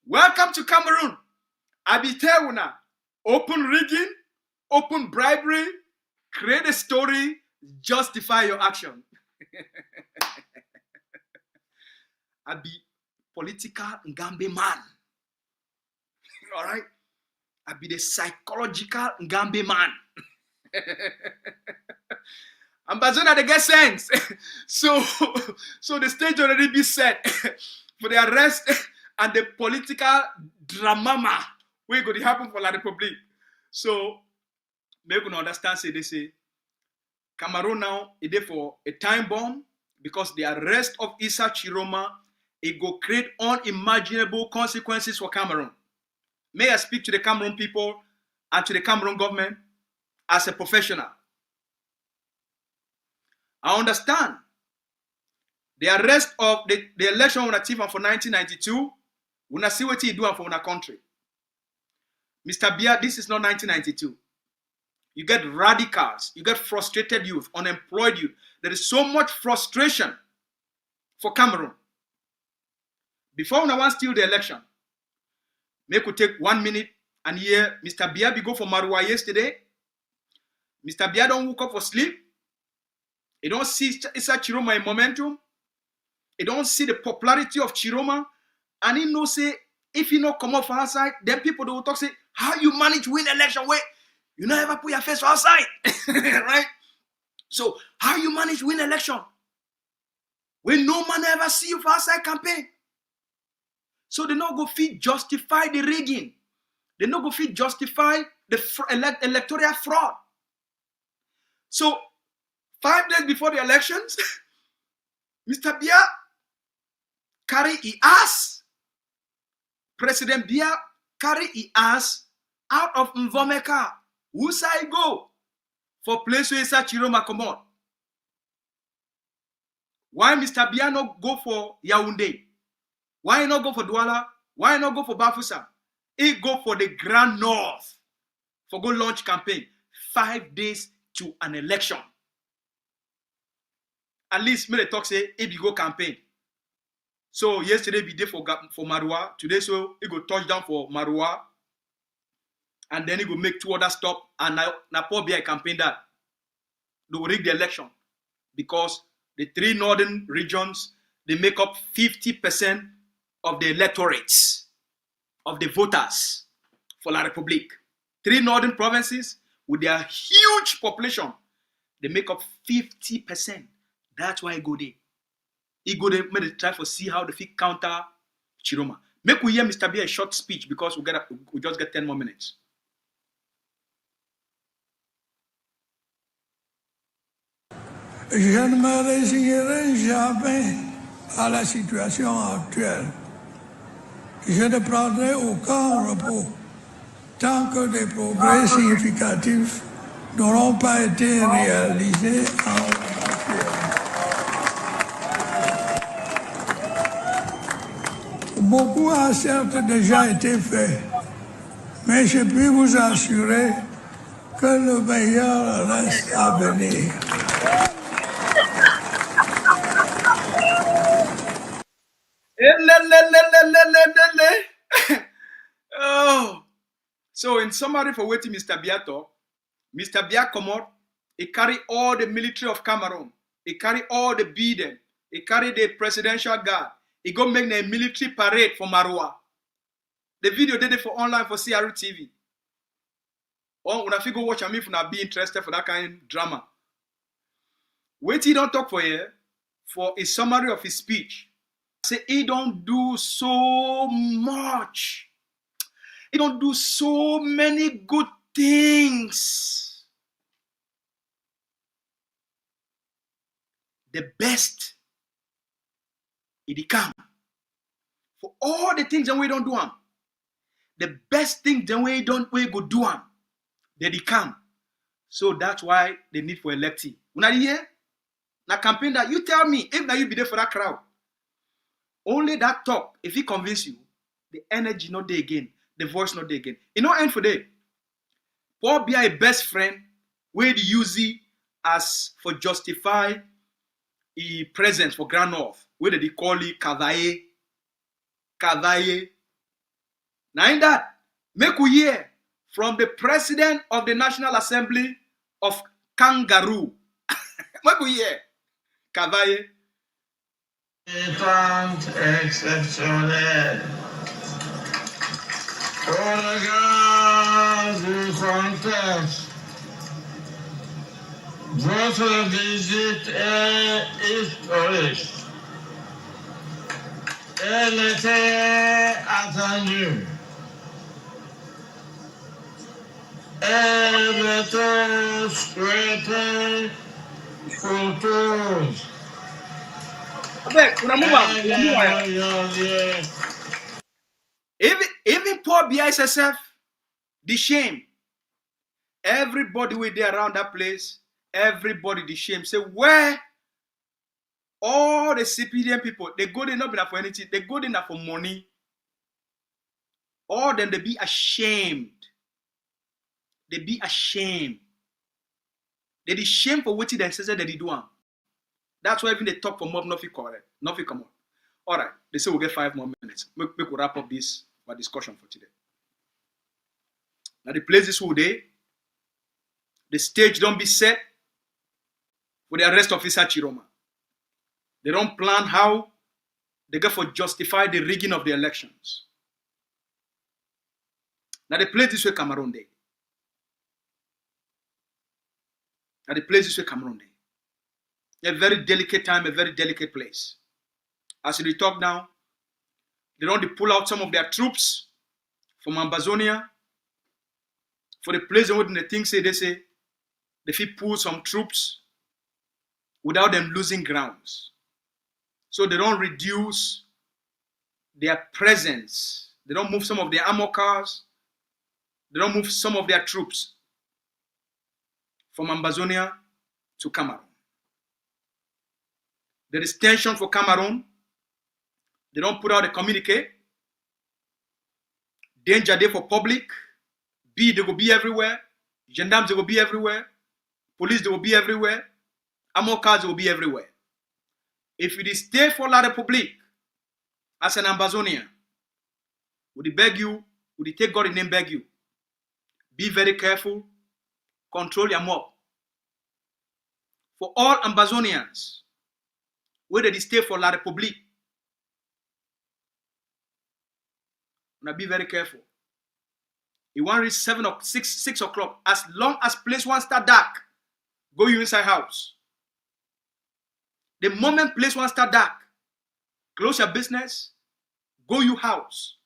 Welcome to Cameroon. Abiteuna. Open rigging, open bribery, create a story, justify your action. I be political Ngambe man. All right? I be the psychological Ngambe man. Ambazonia, they get sense. So the stage already be set for the arrest and the political drama where going to happen for La Republic. So make you understand, say they say Cameroon now is there for a time bomb, because the arrest of Issa Tchiroma, it go create unimaginable consequences for Cameroon. May I speak to the Cameroon people and to the Cameroon government as a professional. I understand the arrest of the election on Ativa for 1992. We not see what he do for our country. Mr. Bia, this is not 1992. You get radicals, you get frustrated youth, unemployed youth. There is so much frustration for Cameroon. Before we want to steal the election, make we take 1 minute and hear Mr. Bia go for Marwa yesterday. Mr. Bia don't wake up for sleep. He don't see Issa Tchiroma in momentum. He don't see the popularity of Tchiroma. And he know say, if he not come off outside, then people they will talk, say, how you manage win election? Wait, you never put your face outside. Right? So, how you manage win election? When no man ever see you for outside campaign. So they not go fit justify the rigging. They not go fit justify the electoral fraud. So, 5 days before the elections, Mr. Bia carry his ass. President Bia carry his ass out of Mvomeka. Who say go for place where Issa Tchiroma come on? Why Mr. Bia not go for Yaoundé? Why not go for Douala? Why not go for Bafoussam? He go for the Grand North for go launch campaign 5 days to an election. At least me talk say he be go campaign. So yesterday be there for Marwa. Today so he go touchdown for Marwa. And then he go make 2 other stop. And now Paul Bia campaign that. They will rig the election. Because the 3 northern regions, they make up 50% of the electorates, of the voters for La Republique. 3 northern provinces with their huge population, they make up 50%. That's why he go there. He go there, make a try for see how they fit counter Tchiroma. Make we hear Mr. Bia a short speech because we just get 10 more minutes. Je ne me résignerai jamais à la situation actuelle. Je ne prendrai aucun repos tant que des progrès significatifs n'auront pas été réalisés en la matière. Beaucoup a certes déjà été fait, mais je puis vous assurer que le meilleur reste à venir. Oh, so in summary for waiting Mr. Biya talk, Mr. Biya come out, he carry all the military of Cameroon, he carry all the beading, he carry the presidential guard, he go make a military parade for Marwa. The video did it for online for CRU TV. Or when I go watch him if you be interested for that kind of drama. Wait, he don't talk for here for a summary of his speech. Say he don't do so much. He don't do so many good things. The best it come. For all the things that we don't do them. The best thing that we go do them. They come. So that's why they need for electing. Una hear? Na campaign that you tell me if now you be there for that crowd. Only that talk, if he convince you, the energy not there again, the voice not there again. It no end for day. Paul be a best friend where the use it as for justify his presence for Grand North, where they call it Kavaye. Now in that, make we hear from the president of the National Assembly of Kangaroo. Make we hear Kavaye. Étant exceptionnel. Au regard du contexte, votre visite est historique. Elle était attendue. Elle était souhaitée pour tous. Even poor BISSF, the shame. Everybody with there around that place, everybody the shame. Say where all the CPDM people, they go there not be for anything, they go there for money. All them they be ashamed. They be ashamed. They be ashamed for what they say that they do. That's why even they talk for mob, nothing correct, nothing come on. All right, they say we'll get 5 more minutes. Make we wrap up this our discussion for today. Now the place is who they, the stage don't be set for the arrest of Issa Tchiroma. They don't plan how they get for justify the rigging of the elections. Now the place is where Cameroon day. Now the place is where Cameroon day. A very delicate time, a very delicate place. As we talk now, they don't pull out some of their troops from Ambazonia. For the place where they think they say they fit pull some troops without them losing grounds. So they don't reduce their presence. They don't move some of their armor cars. They don't move some of their troops from Ambazonia to Cameroon. There is tension for Cameroon. They don't put out a communique. Danger there for public. They will be everywhere. Gendarmes, they will be everywhere. Police, they will be everywhere. Armor cars, they will be everywhere. If it is stay for La République as an Ambazonian, would he beg you, would he take God in name beg you? Be very careful. Control your mob. For all Ambazonians, whether they stay for La République, now be very careful. You want to reach 7 or 6 o'clock. As long as place one start dark, go you inside house. The moment place one start dark, close your business, go you house.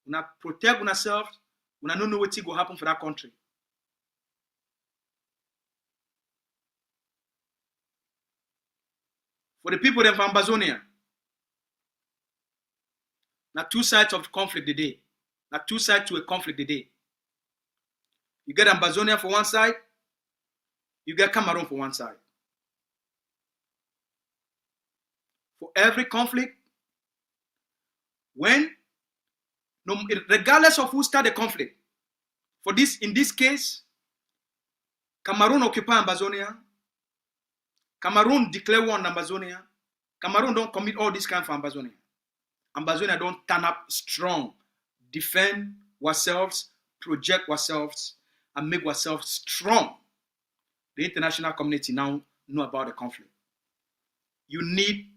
Una protect yourself. Una don't know what will happen for that country. For the people in Ambazonia, now 2 sides of conflict today. Now 2 sides to a conflict today. You get Ambazonia for one side, you get Cameroon for one side. For every conflict, When, regardless of who started the conflict, in this case, Cameroon occupy Ambazonia, Cameroon declare war on Ambazonia, Cameroon don't commit all this kind for Ambazonia. Ambazonia don't turn up strong, defend ourselves, project ourselves, and make ourselves strong. The international community now know about the conflict. You need,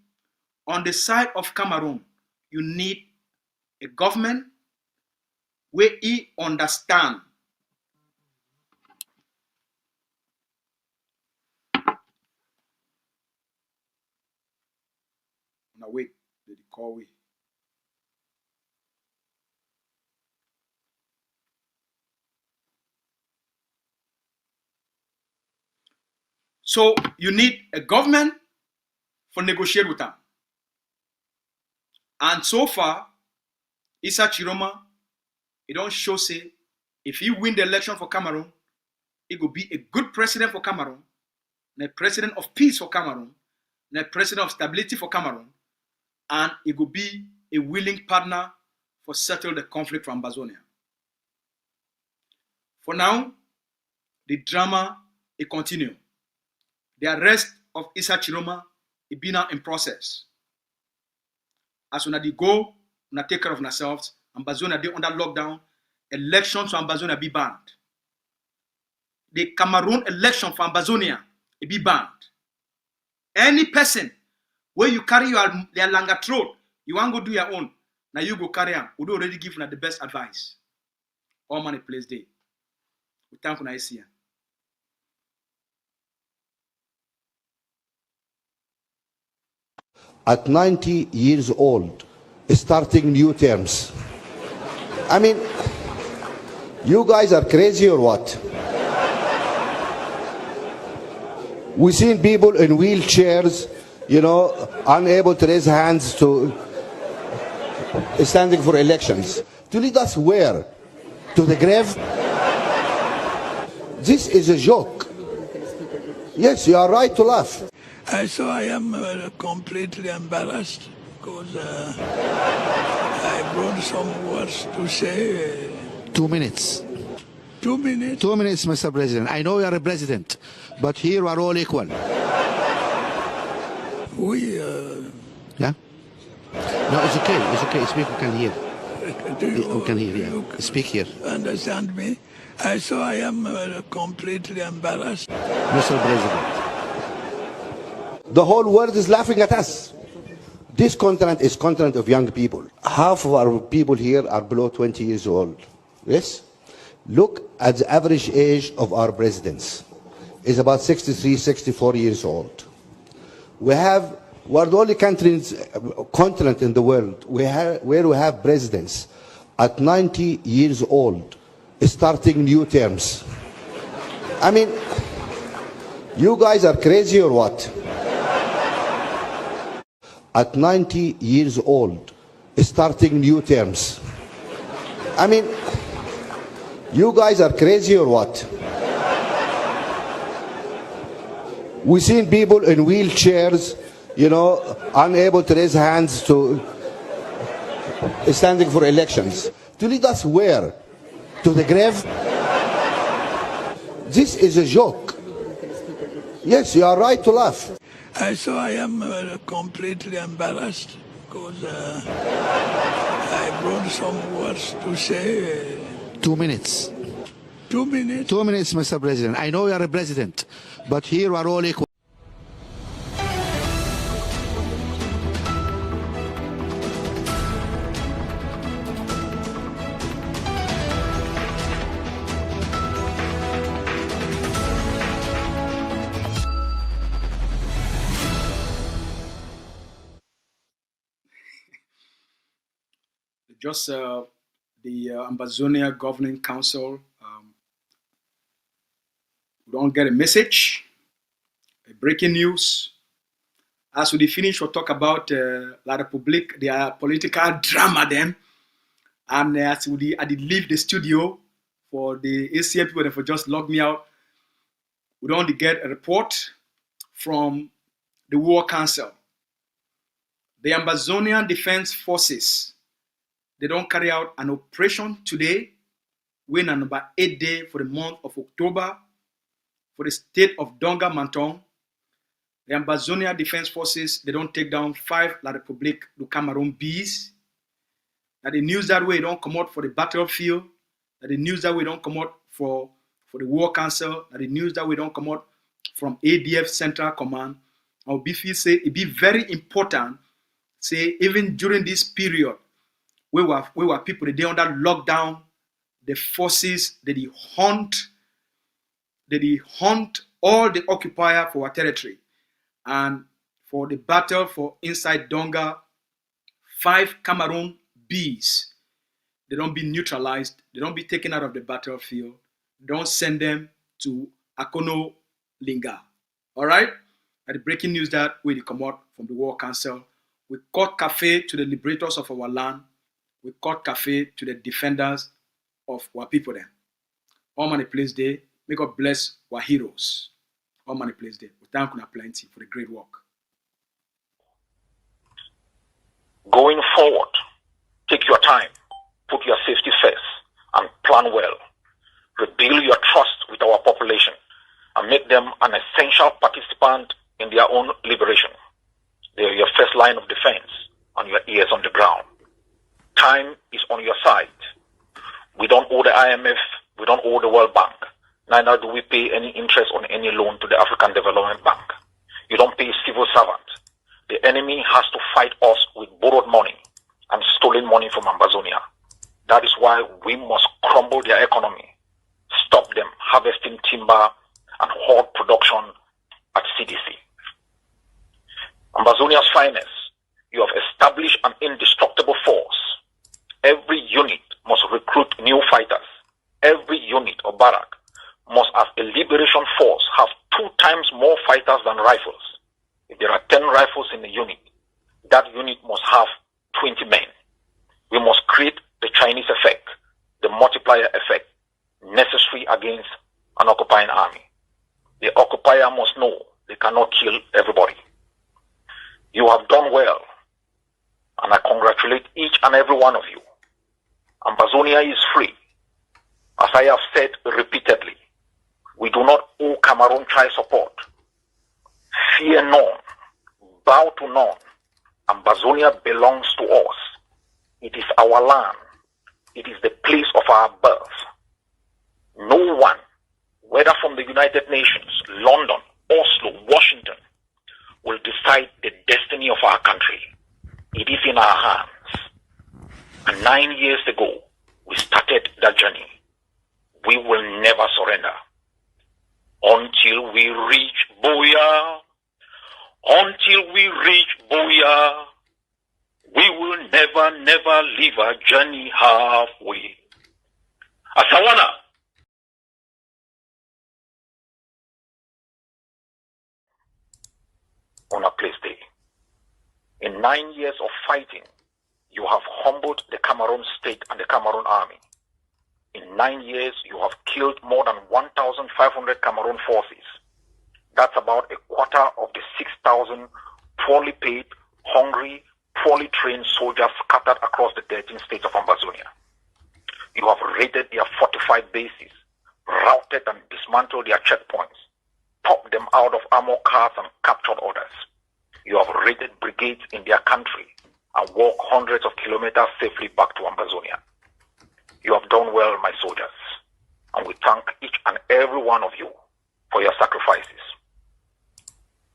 on the side of Cameroon, you need a government where he understand now wait, did he call we? So you need a government for negotiate with them. And so far, Issa Tchiroma, he don't show say, if he win the election for Cameroon, he will be a good president for Cameroon, and a president of peace for Cameroon, and a president of stability for Cameroon, and he will be a willing partner for settle the conflict from Ambazonia. For now, the drama it continue. The arrest of Issa Tchiroma is being now in process. As soon as they go, we take care of ourselves. Ambazonia they under lockdown. Elections for Ambazonia be banned. The Cameroon election for Ambazonia it be banned. Any person where you carry your longer throat, you want to go do your own. Now you go carry on. We already give you the best advice. All money place day. We thank you, Issa. At 90 years old, starting new terms. I mean, you guys are crazy or what? We've seen people in wheelchairs, you know, unable to raise hands to standing for elections. To lead us where? To the grave? This is a joke. Yes, you are right to laugh. So I am completely embarrassed because I brought some words to say. 2 minutes. 2 minutes? 2 minutes, Mr. President. I know you are a president, but here we are all equal. We... Yeah? No, it's okay. It's okay. Speak, we can hear. We can hear, yeah. Speak here. Understand me? So I am completely embarrassed. Mr. President. The whole world is laughing at us. This continent is continent of young people. Half of our people here are below 20 years old. Yes? Look at the average age of our presidents. It's about 63, 64 years old. We're the only continent in the world where we have presidents at 90 years old starting new terms. I mean, you guys are crazy or what? At 90 years old, starting new terms. I mean, you guys are crazy or what? We've seen people in wheelchairs, you know, unable to raise hands to standing for elections. To lead us where? To the grave? This is a joke. Yes, you are right to laugh. So I am completely embarrassed because I brought some words to say. 2 minutes. 2 minutes? 2 minutes, Mr. President. I know you are a president, but here we are all equal. Just the Ambazonia Governing Council don't get a message, a breaking news. As we finish, we'll talk about La République, their political drama then. And as we I did leave the studio for the ACA people that just logged me out, we don't get a report from the War Council. The Ambazonian Defense Forces they don't carry out an operation today. We're on number 8 day for the month of October for the state of Donga Mantong. The Ambazonia Defense Forces, they don't take down 5 La République du Cameroun bees. That the news that way don't come out for the battlefield. That the news that way don't come out for the War Council. That the news that way don't come out from ADF Central Command. Or BF say it be very important, say even during this period, where were people they under lockdown, the forces that they hunt all the occupier for our territory. And for the battle for inside Donga, 5 Cameroon bees, they don't be neutralized, they don't be taken out of the battlefield, don't send them to Akono Linga. All right? And the breaking news that we come out from the War Council, we cut cafe to the liberators of our land, we cut cafe to the defenders of our people there. All money place there, may God bless our heroes. All money place there. We thank you plenty for the great work. Going forward, take your time, put your safety first, and plan well. Rebuild your trust with our population and make them an essential participant in their own liberation. They are your first line of defense and your ears on the ground. Time is on your side. We don't owe the IMF, we don't owe the World Bank. Neither do we pay any interest on any loan to the African Development Bank. You don't pay civil servants. The enemy has to fight us with borrowed money and stolen money from Ambazonia. That is why we must crumble their economy, stop them harvesting timber and hoard production at CDC. Ambazonia's finest, you have established an indestructible force. Every unit must recruit new fighters. Every unit or barrack must, as a liberation force, have 2 times more fighters than rifles. If there are 10 rifles in the unit, that unit must have 20 men. We must create the Chinese effect, the multiplier effect, necessary against an occupying army. The occupier must know they cannot kill everybody. You have done well, and I congratulate each and every one of you. Ambazonia is free. As I have said repeatedly, we do not owe Cameroon child support. Fear none, bow to none. Ambazonia belongs to us. It is our land. It is the place of our birth. No one, whether from the United Nations, London, Oslo, Washington, will decide the destiny of our country. It is in our hands. And 9 years ago, we started that journey. We will never surrender until we reach Buea. Until we reach Buea, we will never, never leave our journey halfway. Asawana. On a place day. In 9 years of fighting, you have humbled the Cameroon state and the Cameroon army. In 9 years, you have killed more than 1,500 Cameroon forces. That's about a quarter of the 6,000 poorly paid, hungry, poorly trained soldiers scattered across the 13 states of Ambazonia. You have raided their fortified bases, routed and dismantled their checkpoints, popped them out of armor cars and captured others. You have raided brigades in their country and walked hundreds of kilometers safely back to Ambazonia. You have done well, my soldiers, and we thank each and every one of you for your sacrifices.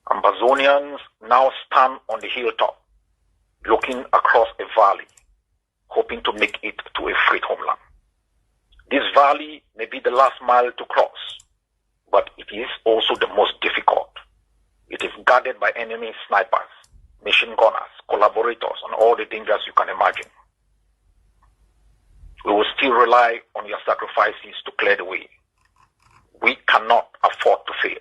Ambazonians now stand on the hilltop, looking across a valley, hoping to make it to a free homeland. This valley may be the last mile to cross, but it is also the most difficult. It is guarded by enemy snipers, machine gunners, collaborators, and all the dangers you can imagine. We will still rely on your sacrifices to clear the way. We cannot afford to fail.